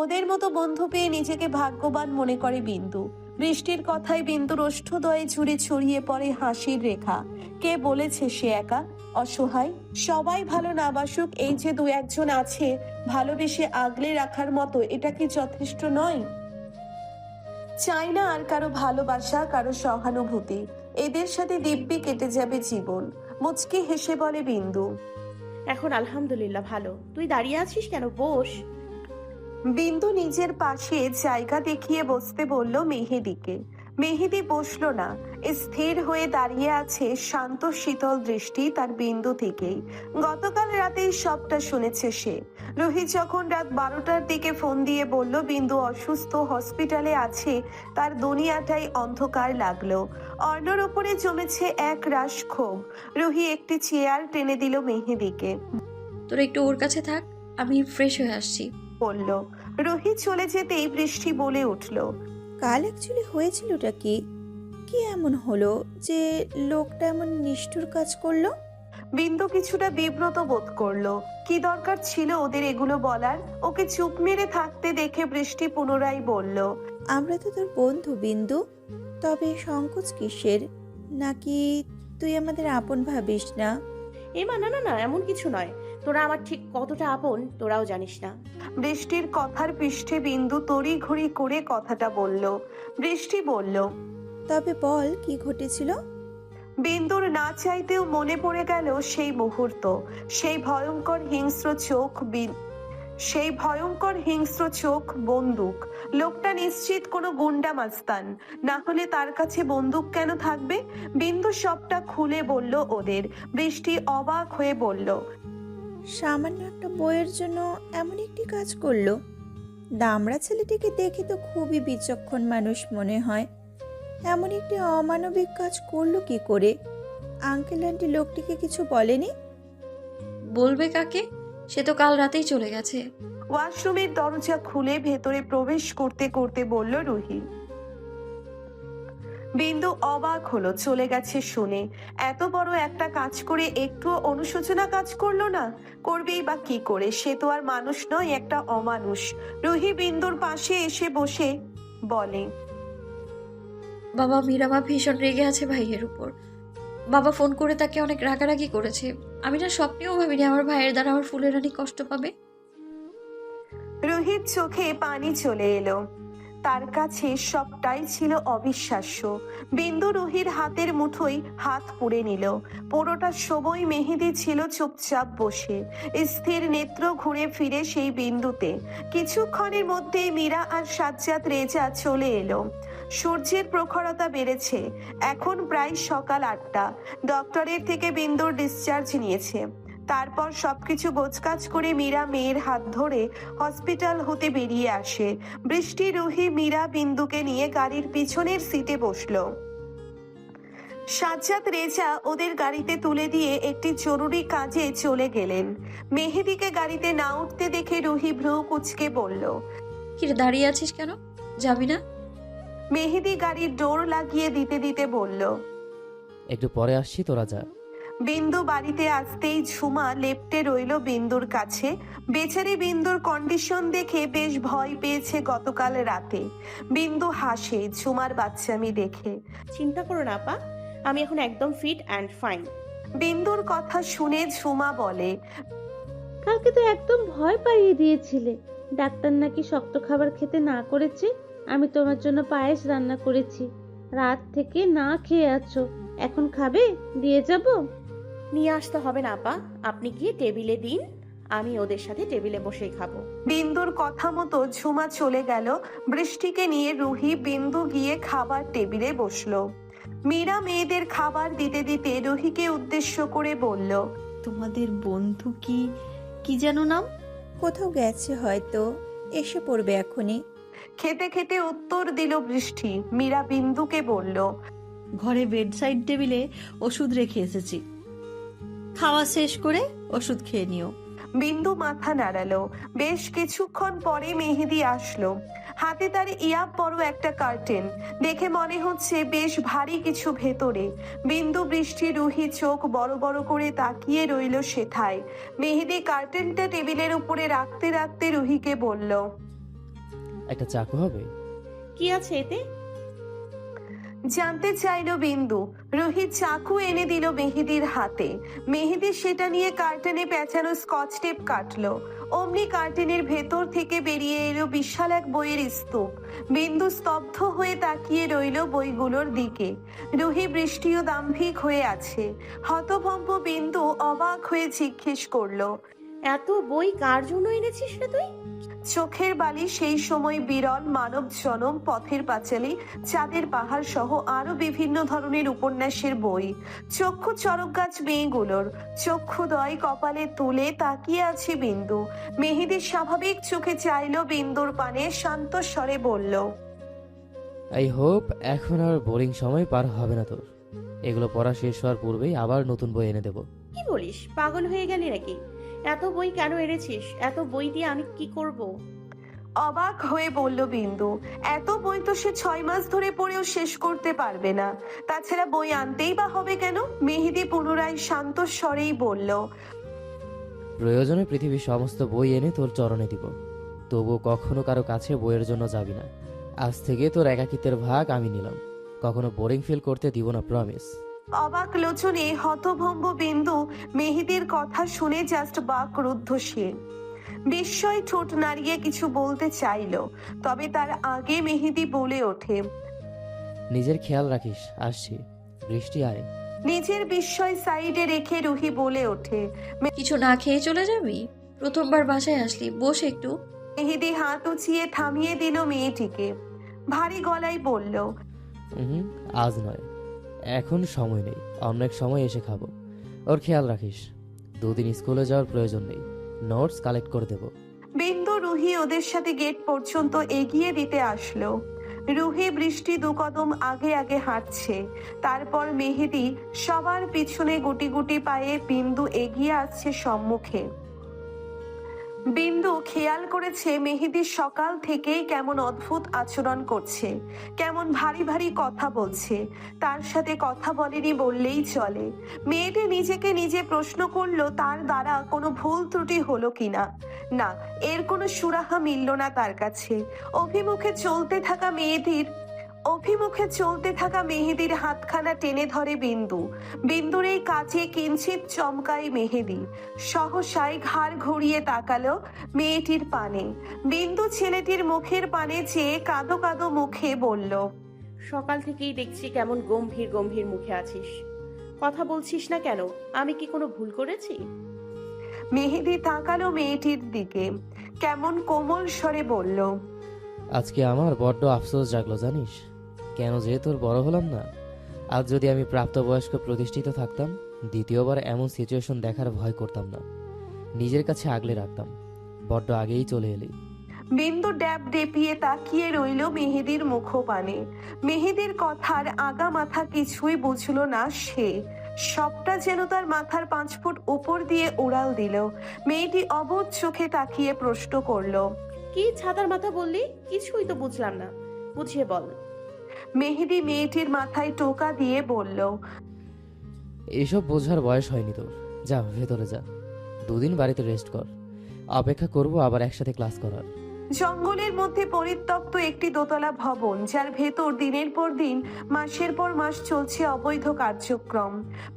ওদের মতো বন্ধু পেয়ে নিজেকে ভাগ্যবান মনে করে বিন্দু। বৃষ্টির কথায় বিন্দুর ওষ্ঠদয়ে জুড়ে ছড়িয়ে পড়ে হাসির রেখা। কে বলেছে সে একা, অসহায়? সবাই ভালো না বাসুক, এই যে 2-1জন আছে ভালোবেসে আগলে রাখার মতো, এটা কি যথেষ্ট নয়? চাই না আর কারো ভালোবাসা, কারো সহানুভূতি। এদের সাথে দিব্যি কেটে যাবে জীবন। মুচকি হেসে বলে বিন্দু। এখন আলহামদুলিল্লাহ ভালো। তুই দাঁড়িয়ে আছিস কেন? বস। বিন্দু নিজের পাশে জায়গা দেখিয়ে বসতে বলল মেহেদিকে। মেহেদি বসলো না, স্থির হয়ে দাঁড়িয়ে আছে, শান্ত শীতল দৃষ্টি তার বিন্দু থেকেই। গতকাল রাতেই সবটা শুনেছে সে। রোহিত যখন রাত 12টার দিকে ফোন দিয়ে বলল বিন্দু অসুস্থ, হসপিটালে আছে, তার দুনিয়াটাই অন্ধকার লাগলো। অর্ণর ওপরে জমেছে এক রাশ ক্ষোভ। রুহি একটি চেয়ার টেনে দিল মেহেদিকে, তোরা একটু ওর কাছে থাক, আমি ফ্রেশ হয়ে আসছি বলল। রুহি চলে যেতেই বৃষ্টি বলে উঠল, কাল অ্যাকচুয়ালি হয়েছিলটা কি? কি এমন হলো যে লোকটা এমন নিষ্ঠুর কাজ করলো? বিন্দু কিছুটা বিব্রত বোধ করলো। কি দরকার ছিল ওদের এগুলো বলার? ওকে চুপ মেরে থাকতে দেখে বৃষ্টি পুনরায় বলল, আমরা তো তোর বন্ধু বিন্দু, তবে সংকোচ কিসের? নাকি তুই আমাদের আপন ভাবিস না? এমা না না না, এমন কিছু নয়। তোরা আমার ঠিক কতটা আপন তোরাও জানিস না। বৃষ্টির কথার পৃষ্ঠে বিন্দু তড়িঘড়ি করে কথাটা বলল। বৃষ্টি বলল, তবে বল কি ঘটেছিল? বিন্দুর না চাইতেও মনে পড়ে গেল সেই মুহূর্ত, সেই ভয়ঙ্কর হিংস্র চোখ, বন্দুক। লোকটা নিশ্চিত কোনো গুন্ডা মাস্তান, না হলে তার কাছে বন্দুক কেন থাকবে? বিন্দু সবটা খুলে বলল ওদের। বৃষ্টি অবাক হয়ে বলল, সামান্য একটা বইয়ের জন্য এমন একটি কাজ করলো? দামড়া ছেলেটিকে দেখে তো খুবই বিচক্ষণ মানুষ মনে হয়। এমন একটি অমানবিক কাজ করলো কি করে? আঙ্কেল আন্টি লোকটিকে কিছু বলেনি? বলবে কাকে? সে তো কাল রাতেই চলে গেছে। ওয়াশরুমের দরজা খুলে ভেতরে প্রবেশ করতে করতে বলল রুহি। বিন্দু অবাক হলো চলে গেছে শুনে। এত বড় একটা কাজ করে একটুও অনুশোচনা কাজ করলো না? করবেই বা কি করে? সে তো আর মানুষ নয়, একটা অমানুষ। রুহি বিন্দুর পাশে এসে বসে বলে, বাবা, মীরামা ভীষণ রেগে আছে ভাইয়ের উপর। বাবা ফোন করে তাকে অনেক রাগারাগি করেছে। আমি না স্বপ্নেও ভাবিনি আমার ভাইয়ের দ্বারা আমার ফুলের রানী কষ্ট পাবে। রুহির চোখে পানি চলে এলো। তার কাছে সবটাই ছিল অবিশ্বাস্য। বিন্দু রুহির হাতের মুঠোয় হাত পুড়ে নিল। পুরোটা সময় মেহেদি ছিল চুপচাপ বসে, স্থির নেত্র ঘুরে ফিরে সেই বিন্দুতে। কিছুক্ষণের মধ্যেই মীরা আর সাজ্জাদ রেজা চলে এলো। সূর্যের প্রখরতা বেড়েছে। এখন প্রায় সকাল 8টা। ডক্টরের থেকে বিন্দুর ডিসচার্জ নিয়েছে। তারপর সবকিছু গোছকাজ করে মীরা মেয়ের হাত ধরে হসপিটাল হতে বেরিয়ে আসে। বৃষ্টি, রুহি, মীরা বিন্দুকে নিয়ে গাড়ির পিছনের সিটে বসলো। সাজ্জাদ রেজা ওদের গাড়িতে তুলে দিয়ে একটি জরুরি কাজে চলে গেলেন। মেহেদিকে গাড়িতে না উঠতে দেখে রুহি ভ্রু কুঁচকে বলল, কিরে দাঁড়িয়ে আছিস কেন? যাবি না? মেহেদি গাড়ির ডোর লাগিয়ে দিতে দিতে বলল। একটু পরে আসছি, তোরা যা। বিন্দু বাড়িতে আসতেই ঝুমা লেপ্টে রইল বিন্দুর কাছে। বেচারি বিন্দুর কন্ডিশন দেখে বেশ ভয় পেয়েছে গতকাল রাতে। বিন্দু হাসে ঝুমার বাচ্চামি দেখে। চিন্তা করো না আপা, আমি এখন একদম ফিট অ্যান্ড ফাইন। বিন্দুর কথা শুনে ঝুমা বলে, কালকে তো একদম ভয় পাইয়ে দিয়েছিলে। ডাক্তার নাকি শক্ত খাবার খেতে না করেছে। আমি তোমার জন্য পায়েস রান্না করেছি, রাত থেকে না খেয়ে আছো। এখন খাবে? দিয়ে যাব? নিয়ে আসতে হবে না আপা, আপনি গিয়ে টেবিলে দিন, আমি ওদের সাথে টেবিলে বসেই খাবো। বিন্দুর কথা মতো ঝুমা চলে গেল। বৃষ্টিকে নিয়ে রুহি বিন্দু গিয়ে খাবার টেবিলে বসলো। মীরা মেয়েদের খাবার দিতে দিতে রুহিকে উদ্দেশ্য করে বলল, তোমাদের বন্ধু কি কি যেন নাম? কোথাও গেছে হয়তো, এসে পড়বে এখনই। খেতে খেতে উত্তর দিল বৃষ্টি। মীরা বিন্দুকে বলল, ঘরে বেডসাইড টেবিলে ওষুধ রেখে এসেছি, খাওয়া শেষ করে ওষুধ খেয়ে নিও। বিন্দু মাথা নাড়ালো। বেশ কিছুক্ষণ পরে মেহেদি আসলো। হাতে তার ইয়াব বড় একটা কার্টেন, দেখে মনে হচ্ছে বেশ ভারী কিছু ভেতরে। বিন্দু বৃষ্টি রুহি চোখ বড় বড় করে তাকিয়ে রইল সেথায়। মেহেদি কার্টেনটা টেবিলের উপরে রাখতে রাখতে রুহিকে বলল, একটা চাকু হবে? কি আছে এতে? জানতে চাইল বিন্দু। রুহি চাকু এনে দিল মেহেদির হাতে। মেহেদি সেটা নিয়ে কার্টেনে পেঁচানো স্কচ টেপ কাটলো। অমনি কার্টেনের ভেতর থেকে বেরিয়ে এলো বিশাল এক বইয়ের স্তূপ। বিন্দু স্তব্ধ হয়ে তাকিয়ে রইল বইগুলোর দিকে। রুহি বৃষ্টিও দাম্ভিক হয়ে আছে। হতভম্ব বিন্দু অবাক হয়ে জিজ্ঞেস করলো, এত বই কার জন্য এনেছিস রে তুই? চোখের বালি সেই সময় বিরল, মানব জনম, পথের পাঁচালী, চাঁদের পাহাড় সহ আরো বিভিন্ন ধরনের উপন্যাসের বই। চক্ষু চরক গাছ মেয়েগুলোর, চক্ষুদয় কপালে তুলে তাকিয়ে আছে বিন্দু। মেহেদি স্বাভাবিক চোখে চাইলো বিন্দুর পানে, শান্ত স্বরে বলল, আই হোপ এখন আর বোরিং সময় পার হবে না তোর। এগুলো পড়া শেষ হওয়ার পূর্বেই আবার নতুন বই এনে দেবো। কি বলিস, পাগল হয়ে গেলি নাকি? এত বই কেন এনেছিস? এত বই দিয়ে আমি কি করব? অবাক হয়ে বলল বিন্দু। এত বই তো সে 6 মাস ধরে পড়েও শেষ করতে পারবে না। তাছাড়া বই আনতেই বা হবে কেন? মেহেদি পুনরায় শান্ত স্বরেই বলল, প্রয়োজনে পৃথিবীর সমস্ত বই এনে তোর চরণে দিব, তবুও কখনো কারো কাছে বইয়ের জন্য যাবি না। আজ থেকে তোর একাকিত্বের ভাগ আমি নিলাম, কখনো বোরিং ফিল করতে দিব না, প্রমিস। অবাক লোচনে হতভম্ব বিন্দু মেহেদির কথা শুনে জাস্ট বাকরুদ্ধ সে। বিস্ময় ঠোঁট নাড়িয়ে কিছু বলতে চাইলো, তবে তার আগে মেহেদি বলে ওঠে, নিজের খেয়াল রাখিস, আসছি। বৃষ্টি আয়। নিজের বিস্ময় সাইডে রেখে রুহি বলে ওঠে, কিছু না খেয়ে চলে যাবি? প্রথমবার বাসায় আসলি, বস একটু। মেহেদি হাত উঁচিয়ে থামিয়ে দিল মেয়েটিকে। ভারী গলায় বলল, আজ নয়, এখন সময় নেই, অনেক সময় এসে খাবো। ওর খেয়াল রাখিস। 2 দিন স্কুলে যাওয়ার প্রয়োজন নেই, নোটস কালেক্ট করে দেবো। বিন্দু রুহি ওদের সাথে গেট পর্যন্ত এগিয়ে দিতে আসলো। রুহি বৃষ্টি 2 কদম আগে আগে হাঁটছে। তারপর মেহেদি সবার পিছনে গুটি গুটি পায়ে বিন্দু এগিয়ে আসছে সম্মুখে। বিন্দু খেয়াল করেছে মেহেদি সকাল থেকেই কেমন অদ্ভুত আচরণ করছে, কেমন ভারী ভারী কথা বলছে। তার সাথে কথা বলেনি বললেই চলে। মেয়েটি নিজেকে নিজে প্রশ্ন করলো তার দ্বারা কোনো ভুল ত্রুটি হলো কিনা। না, এর কোনো সুরাহা মিলল না তার কাছে। অভিমুখে চলতে থাকা মেহেদির হাতখানা টেনে ধরে বিন্দু। বিন্দুর এই কাজে কিঞ্চিত চমকায় মেহেদি। সহসায় ঘাড় ঘুরিয়ে তাকালো মেয়েটির পানে। বিন্দু ছেলেটির মুখের পানে চেয়ে কাঁদো কাঁদো মুখে বলল, সকাল থেকেই দেখছি কেমন গম্ভীর গম্ভীর মুখে আছিস, কথা বলছিস না কেন? আমি কি কোনো ভুল করেছি? মেহেদি তাকালো মেয়েটির দিকে, কেমন কোমল স্বরে বলল, আজকে আমার বড্ড আফসোস জাগলো জানিস কেন? যে তোর বড় হলাম না। আজ যদি আমি প্রাপ্তবয়স্ক প্রতিষ্ঠিত থাকতাম, দ্বিতীয়বার এমন সিচুয়েশন দেখার ভয় করতাম না, নিজের কাছে আগলে রাখতাম। বড্ড আগেই চলে এলি। বিন্দু ড্যাব ডেপিয়ে তাকিয়ে রইল মেহেদির মুখপানে। মেহেদির কথার আগা মাথা কিছুই বুঝলো না সে। সবটা যেন তার মাথার 5 ফুট উপর দিয়ে উড়াল দিল। মেয়েটি অবোধ চোখে তাকিয়ে প্রশ্ন করলো, কি ছাতার মাথা বললি? কিছুই তো বুঝলাম না, বুঝিয়ে বল। মেহেদি মেয়েটির মাথায় টোকা দিয়ে বলল, এইসব বোঝার বয়স হয়নি তোর। যা ভেতরে যা, 2 দিন বাড়িতে রেস্ট কর। অপেক্ষা করব আবার একসাথে ক্লাস করার। জঙ্গলের মধ্যে পরিত্যক্ত একটি দোতলা ভবন, যার ভেতর দিনের পর দিন মাসের পর মাস চলছে অবৈধ কার্যক্রম।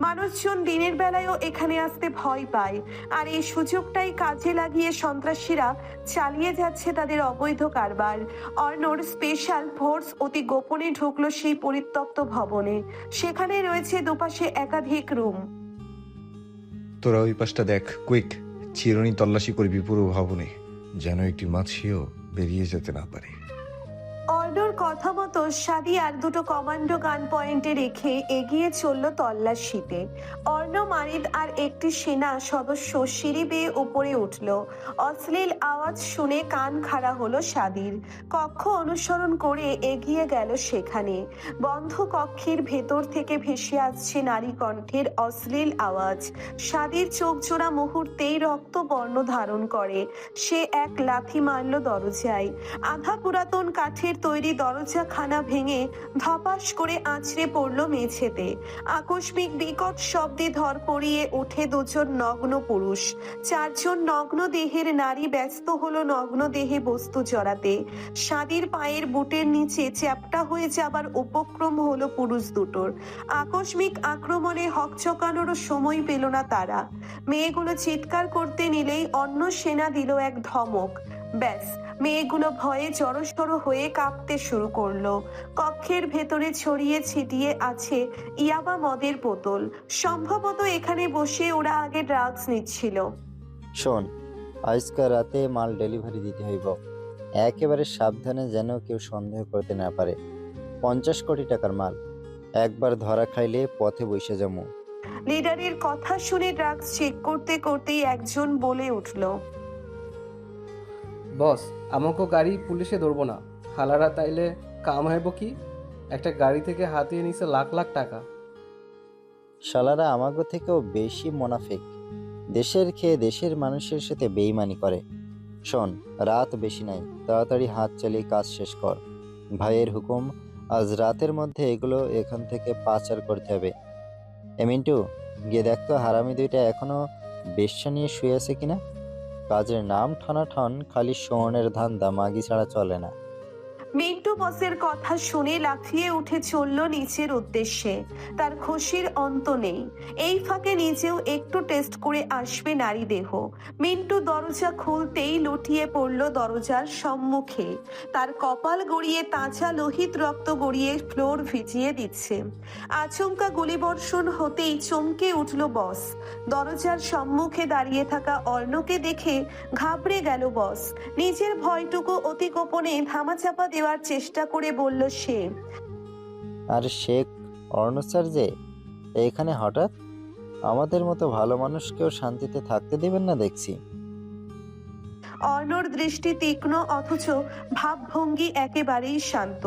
মানুষজন দিনের বেলায়ও এখানে আসতে ভয় পায়, আর এই সুযোগটাই কাজে লাগিয়ে সন্ত্রাসীরা চালিয়ে যাচ্ছে তাদের অবৈধ কারবার। অর্ণর স্পেশাল ফোর্স অতি গোপনে ঢুকলো সেই পরিত্যক্ত ভবনে। সেখানে রয়েছে দুপাশে একাধিক রুম। তোরা ওই পাশটা দেখ, কুইক। চিরুনি তল্লাশি করবি পুরো ভবনে, যেন একটি মাছিও বেরিয়ে যেতে না পারে। অর্ণর কথা মতো সাদি আর দুটো কমান্ডো গান পয়েন্টে রেখে এগিয়ে চলল তল্লাশিতে। অর্ণ, মারিদ আর একটি সেনা সদস্য সিঁড়ি বেয়ে উপরে উঠল। অশ্লীল আওয়াজ শুনে কান খাড়া হলো সাদির। কক্ষ অনুসরণ করে এগিয়ে গেল সেখানে। বন্ধ কক্ষের ভেতর থেকে ভেসে আসছে নারী কণ্ঠের অশ্লীল আওয়াজ। সাদির চোখ জোড়া মুহূর্তেই রক্তবর্ণ ধারণ করে। সে এক লাথি মারল দরজায়। আধা পুরাতন কাঠের তৈরি দরজাখানা ভেঙে ধপাস করে আছড়ে পড়ল মেঝেতে। আকস্মিক বিকট শব্দে ধরপড়িয়ে ওঠে দুজন নগ্ন পুরুষ। 4 জন নগ্ন দেহের নারী ব্যস্ত হলো নগ্ন দেহে বস্তু জড়াতে। সাদির পায়ের বুটের নিচে চ্যাপ্টা হয়ে যাবার উপক্রম হলো পুরুষ দুটোর। আকস্মিক আক্রমণে হকচকানোরও সময় পেল না তারা। মেয়েগুলো চিৎকার করতে নিলেই অন্য সেনা দিল এক ধমক। ব্যাস, মেয়েগুলো ভয়ে জড়সড় হয়ে কাঁপতে শুরু করলো। কক্ষের ভেতরে ছড়িয়ে ছিটিয়ে আছে ইয়াবা মদের বোতল। সম্ভবত এখানে বসে ওরা আগে ড্রাগস নিচ্ছিল। শোন, আজকাল রাতে মাল ডেলিভারি দিতে হইব। একেবারে সাবধানে, যেন কেউ সন্দেহ করতে না পারে। 50 কোটি টাকার মাল। একবার ধরা খাইলে পথে বসে যাবো। লিডারের কথা শুনে ড্রাগস চেক করতে করতেই একজন বলে উঠল, বস, আমাকে গাড়ি পুলিশে ধরবো না। হালারা তাইলে কাম হইব কি? একটা গাড়ি থেকে হাতিয়ে নিছে লাখ লাখ টাকা। শালারা আমাগো থেকেও বেশি মুনাফিক। দেশের খেয়ে দেশের মানুষের সাথে বেইমানি করে। শোন, রাত বেশি নাই, তাড়াতাড়ি হাত চালিয়ে কাজ শেষ কর। ভাইয়ের হুকুম, আজ রাতের মধ্যে এগুলো এখান থেকে পাচার করতে হবে। মিন্টু, গিয়ে দেখতো হারামি দুইটা এখনো বেশ্যা নিয়ে শুয়ে আছে কিনা। কাজের নাম ঠনাঠন, খালি সোনের ধান্দা, মাগি ছাড়া চলে না। মিন্টু বসের কথা শুনে লাফিয়ে উঠে চলল নিচের উদ্দেশ্যে। তার খুশির অন্ত নেই। এই ফাঁকে নিজেও একটু টেস্ট করে আসবে নারী দেহ। মিন্টু দরজা খুলতেই লুটিয়ে পড়ল দরজার সম্মুখে। তার কপাল গড়িয়ে তাজা লোহিত রক্ত গড়িয়ে ফ্লোর ভিজিয়ে দিচ্ছে। আচমকা গুলিবর্ষণ হতেই চমকে উঠল বস। দরজার সম্মুখে দাঁড়িয়ে থাকা অর্ণকে দেখে ঘাবড়ে গেল বস। নিজের ভয়টুকু অতি গোপনে ধামাচাপা দেওয়ার চেষ্টা করে বলল সে, আর শেখ অর্ণ স্যার যে এখানে হঠাৎ? আমাদের মতো ভালো মানুষকেও শান্তিতে থাকতে দেবেন না দেখছি। অর্ণর দৃষ্টি তীক্ষ্ণ, অথচ ভাবভঙ্গি একেবারেই শান্ত।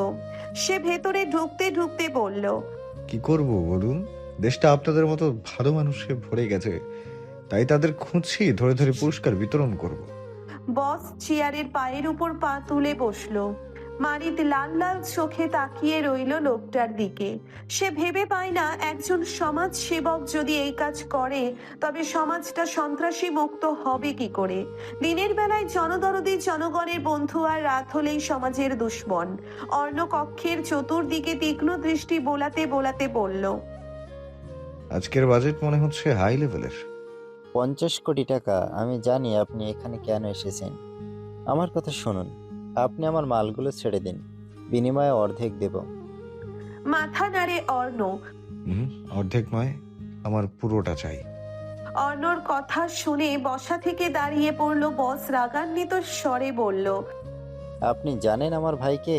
সে ভেতরে ঢুকতে ঢুকতে বলল, কি করব বলুন? দেশটা আপনাদের মতো ভালো মানুষে ভরে গেছে, তাই তাদের খুঁজছি, ধরে ধরে পুরস্কার বিতরণ করব। বস চেয়ারের পায়ের উপর পা তুলে বসলো। মারিদ লাল লাল চোখে তাকিয়ে রইল লোকটার দিকে। সে ভেবে পায় না, একজন সমাজ সেবক যদি এই কাজ করে তবে সমাজটা সন্ত্রাসী মুক্ত হবে কি করে? দিনের বেলায় জনদরদি জনগণের বন্ধু, আর রাত হলেই সমাজের দুশ্মন। অর্ণ কক্ষের চতুর্দিকে তীক্ষ্ণ দৃষ্টি বোলাতে বোলাতে বলল, আজকের বাজেট মনে হচ্ছে হাই লেভেলের। 50 কোটি টাকা। আমি জানি আপনি এখানে কেন এসেছেন। আমার কথা শুনুন, আপনি আমার মালগুলো ছেড়ে দিন, বিনিময়ে অর্ধেক দেব। মাথা নাড়ে অর্ণ। অর্ধেক নয়, আমার পুরোটা চাই। অর্ণর কথা শুনে বসা থেকে দাঁড়িয়ে পড়ল বস। রাগান্বিত স্বরে বলল, আপনি জানেন আমার ভাইকে?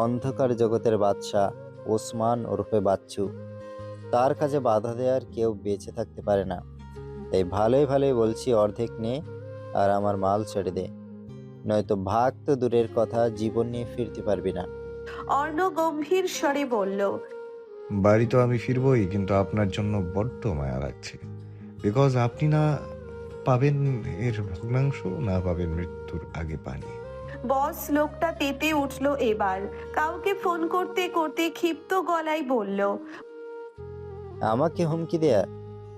অন্ধকার জগতের বাদশা ওসমান ওরফে বাচ্চু। তার কাজে বাধা দেওয়ার কেউ বেঁচে থাকতে পারে না। তাই ভালোই ভালোই বলছি, অর্ধেক নে আর আমার মাল ছেড়ে দে, নয়তো ভাগ তো দূরের কথা, জীবন নিয়ে ফিরতে পারবি না। অর্ণ গম্ভীর স্বরে বলল, বাড়ি তো আমি ফিরবই, কিন্তু আপনার জন্য বড্ড মায়া লাগছে। বিকজ আপনি না পাবেন এর ভগ্নাংশ, না পাবেন মৃত্যুর আগে পানি। বস লোকটা তেতে উঠলো এবার। কাউকে ফোন করতে করতে ক্ষিপ্ত গলায় বলল, আমাকে হুমকি দেয়া?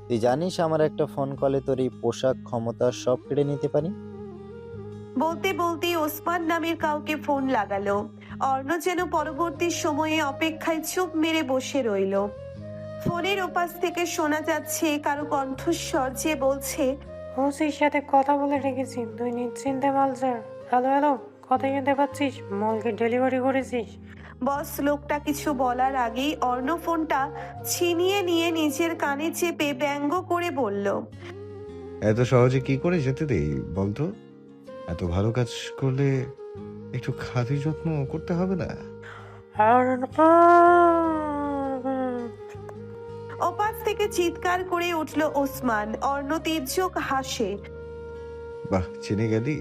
তুই জানিস আমার একটা ফোন কলে তোর এই পোশাক ক্ষমতা সব কেড়ে নিতে পারি। বলতে বলতেই ওসমান নামের কাউকে ফোন লাগালো। অর্ণ যেন পরবর্তী সময়ে অপেক্ষায় চুপ মেরে বসে রইল। ফোনের ওপাশ থেকে শোনা যাচ্ছে কারো কণ্ঠস্বর যে বলছে, ওসির সাথে কথা বলে রেখেছি, তুই নিশ্চিন্তে মাল স্যার। হ্যালো হ্যালো, কথা শুনতে পাচ্ছিস? মালকে ডেলিভারি করেছিস? বস লোকটা কিছু বলার আগেই অর্ণ ফোনটা ছিনিয়ে নিয়ে নিজের কানে চেপে ব্যঙ্গ করে বলল, এত সহজে কি করে যেতে দেই বলতো? এত ভালো কাজ করলে একটু খাতির যত্ন করতে হবে না? ওপাশ থেকে চিৎকার করে উঠল ওসমান। অর্ণ তির্যক হাসে। বাহ, চিনে গেলি।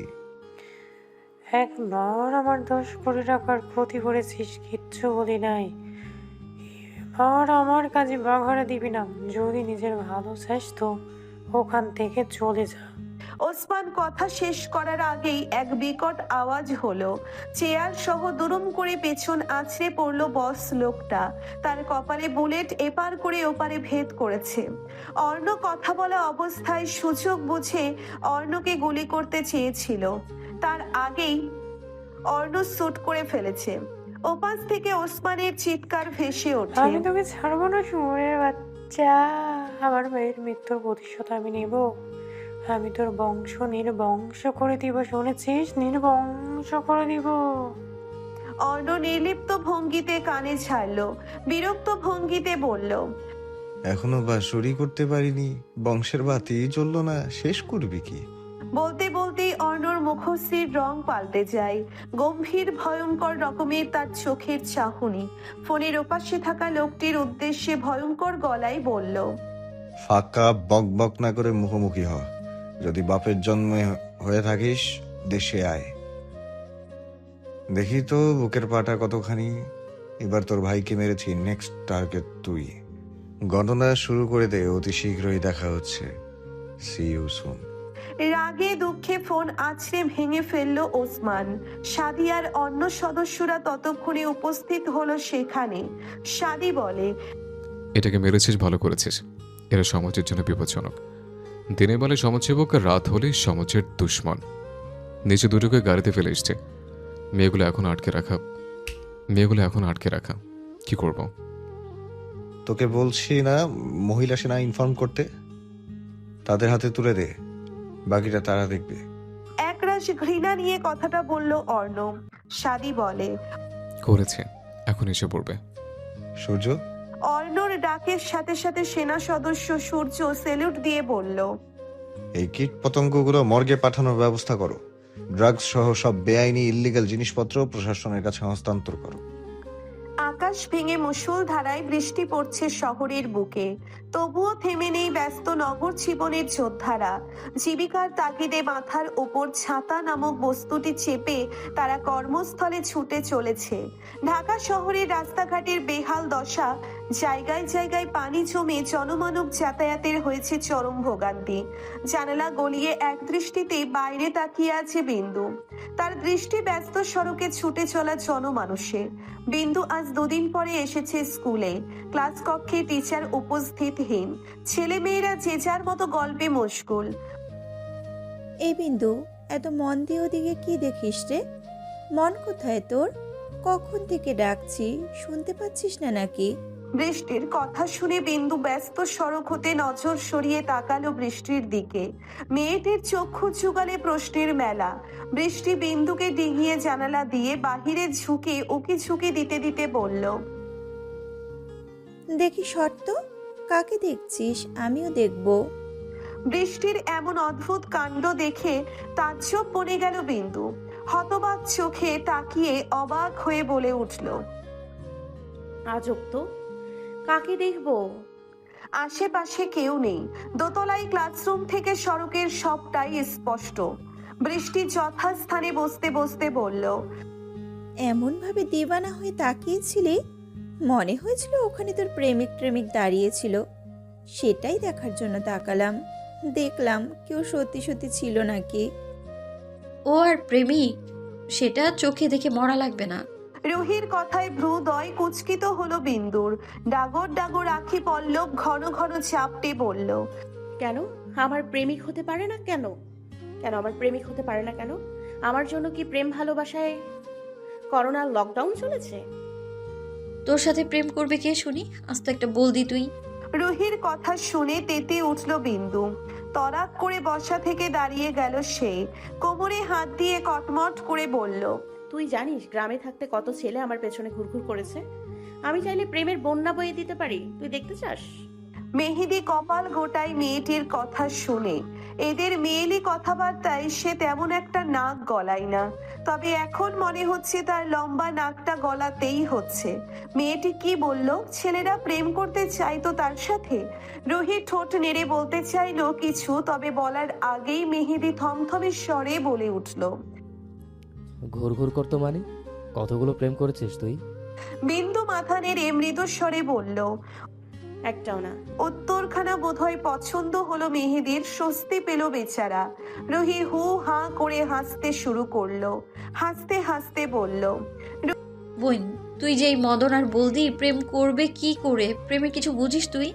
একবার আমার 10 কোটি টাকার ক্ষতি করেছিস, কিচ্ছু বলি নাই। এবার আমার কাজে বাঘাড়া দিবি না। যদি নিজের ভালো চাস তো ওখান থেকে চলে যা। ওসমান কথা শেষ করার আগেই এক বিকট আওয়াজ হলো। চেয়ার সহ দুরুম করে পেছন আছড়ে পড়লো বস লোকটা। তার কপালে বুলেট এপার করে ওপারে ভেদ করেছে। অর্ণ কথা বলা অবস্থায় সুযোগ বুঝে অর্ণকে গুলি করতে চেয়েছিল, তার আগেই অর্ণ শুট করে ফেলেছে। ওপাশ থেকে ওসমানের চিৎকার ভেসে ওঠে, আমি তোকে ছাড়বো না শুয়োরের বাচ্চা। আমার মেয়ের মৃত্যুর প্রতিশোধ আমি নেব। আমি তোর বংশ নির্বংশ করে দিব, শুনেছিস? নির্বংশ করে দিব। অর্ণ নির্লিপ্ত ভঙ্গিতে কানে ছাড়লো, বিরক্ত ভঙ্গিতে বলল, এখনো বাঁশুরি করতে পারিনি, বংশের বাতি জ্বললো না, শেষ করবি কি? বলতে বলতেই অর্ণর মুখশ্রীর রং পাল্টে যায়। গম্ভীর ভয়ঙ্কর রকমের তার চোখের চাহনি। ফোনের ওপাশে থাকা লোকটির উদ্দেশ্যে ভয়ঙ্কর গলায় বলল, ফাঁকা বক বক না করে মুখোমুখি হ। যদি বাপের জন্মে হয়ে থাকিস দেশে আয়। দেখি তো বুকের পাটা কতখানি। এবার তোর ভাইকে মেরেছি, নেক্সট টার্গেট তুই। গণনা শুরু করে দে, অতি শীঘ্রই দেখা হচ্ছে। See you soon. রাগে দুঃখে ফোন আছড়ে ভেঙে ফেললো ওসমান। সাদিয়ার অন্য সদস্যরা ততক্ষণে উপস্থিত হলো সেখানে। সাদি বলে, এটাকে মেরেছিস, ভালো করেছিস। এরা সমাজের জন্য বিপজ্জনক। দিনের বেলায় সমাজসেবক আর রাত হলে সমাজের দুশ্মন। নিচে দুটোকে গাড়িতে ফেলে এসছে। মেয়েগুলো এখন আটকে রাখা। কি করব? তোকে বলছি না মহিলা সেনা ইনফর্ম করতে? তাদের হাতে তুলে দে, বাকিটা তারা দেখবে। একরাশ ঘৃণা নিয়ে কথাটা বলল অর্ণ। সাদি বলে, করেছে, এখন এসে পড়বে। সূর্য? অর্ণর ডাকের সাথে সাথে সেনা সদস্য সূর্য সেলুট দিয়ে বলল, এই কীট পতঙ্গগুলো মর্গে পাঠানোর ব্যবস্থা করো। ড্রাগস সহ সব বেআইনি ইল্লিগাল জিনিসপত্র প্রশাসনের কাছে হস্তান্তর করো। আকাশ ভেঙে মুষলধারায় বৃষ্টি পড়ছে শহরের বুকে। তবুও থেমে নেই ব্যস্ত নগর জীবনের যোদ্ধারা। জীবিকার তাগিদে মাথার উপর ছাতা নামক বস্তুটি চেপে তারা কর্মস্থলে ছুটে চলেছে। ঢাকা শহরের রাস্তাঘাটের বেহাল দশা, জায়গায় জায়গায় পানি জমে জনমানব যাতায়াতের হয়েছে চরম ভোগান্তি। জানালা গলিয়ে এক দৃষ্টিতে বাইরে তাকিয়ে আছে বিন্দু। তার দৃষ্টি ব্যস্ত সড়কে ছুটে চলা জনমানুষে। বিন্দু আজ 2 দিন পরে এসেছে স্কুলে। ক্লাস কক্ষে টিচার উপস্থিতহীন। ছেলে মেয়েরা যে যার মতো গল্পে মশগুল। এই বিন্দু, এত মন দিয়ে ওদিকে কি দেখিস রে? মন কোথায় তোর? কখন থেকে ডাকছি, শুনতে পাচ্ছিস না নাকি? বৃষ্টির কথা শুনে বিন্দু ব্যস্ত সড়ক হতে নজর সরিয়ে তাকালো বৃষ্টির দিকে। মেয়েটির চক্ষু যুগালে প্রশ্নের মেলা। বৃষ্টি বিন্দুকে ডিঙিয়ে জানালা দিয়ে বাহিরে ঝুঁকে উকি ঝুঁকি দিতে দিতে বলল, দেখি শর্ত, কাকে দেখছিস? আমিও দেখব। বৃষ্টির এমন অদ্ভুত কাণ্ড দেখে তাজ্জব বনে গেল বিন্দু। হতবাক চোখে তাকিয়ে অবাক হয়ে বলে উঠল, আজব তো, কাকে দেখবো? আশেপাশে কেউ নেই। দোতলায় ক্লাসরুম থেকে সড়কের সবটাই স্পষ্ট। বৃষ্টি যথাস্থানে বসতে বসতে বলল, এমন ভাবে দিবানা হয়ে তাকিয়েছিলি, মনে হয়েছিল ওখানে তোর প্রেমিক দাঁড়িয়েছিল। সেটাই দেখার জন্য তাকালাম। দেখলাম কেউ সত্যি সত্যি ছিল নাকি। ও আর প্রেমিক? সেটা চোখে দেখে মরা লাগবে না। রুহির কথায় ভ্রুদয় কুচকিত হলো বিন্দুর। ডাগর ডাগর আখি পল্লব ঘন ঘন চাপটে বলল, কেন আমার প্রেমিক হতে পারে না? কেন কেন আমার প্রেমিক হতে পারে না কেন? আমার জন্য কি প্রেম ভালোবাসায় করোনার লকডাউন চলেছে? তোর সাথে প্রেম করবে কে শুনি? আজ তো একটা বলদি তুই। রুহির কথা শুনে তেতে উঠল বিন্দু। তরাক করে বসা থেকে দাঁড়িয়ে গেল সে। কোমরে হাত দিয়ে কটমট করে বলল, তুই জানিস গ্রামে থাকতে কত ছেলে আমার পেছনে ঘুরঘুর করেছে? আমি চাইলে প্রেমের বন্যা বয়ে দিতে পারি, তুই দেখতে চাস? মেহেদি কপাল গোটায় মেয়েটির কথা শুনে। এদের মেয়েলি কথাবার্তায় সে তেমন একটা নাক গলায় না, তবে এখন মনে হচ্ছে তার লম্বা নাকটা গলাতেই হচ্ছে। মেয়েটি কি বলল? ছেলেরা প্রেম করতে চাইতো তার সাথে? রুহি ঠোঁট নেড়ে বলতে চাইলো কিছু, তবে বলার আগেই মেহেদি থমথমে স্বরে বলে উঠল, ঘুরঘুর করতো মানে? কতগুলো প্রেম করেছিস তুই? বিন্দু মাথা নেড়ে মৃদু স্বরে বলল, একটাও না। উত্তরখানা বোধহয় পছন্দ হলো মেহেদির। স্বস্তি পেল বেচারা। রুহি হু হা করে হাসতে শুরু করলো। হাসতে হাসতে বলল, বোন, তুই যে এই মদন আর বলদি প্রেম করবে কি করে? প্রেমের কিছু বুঝিস তুই?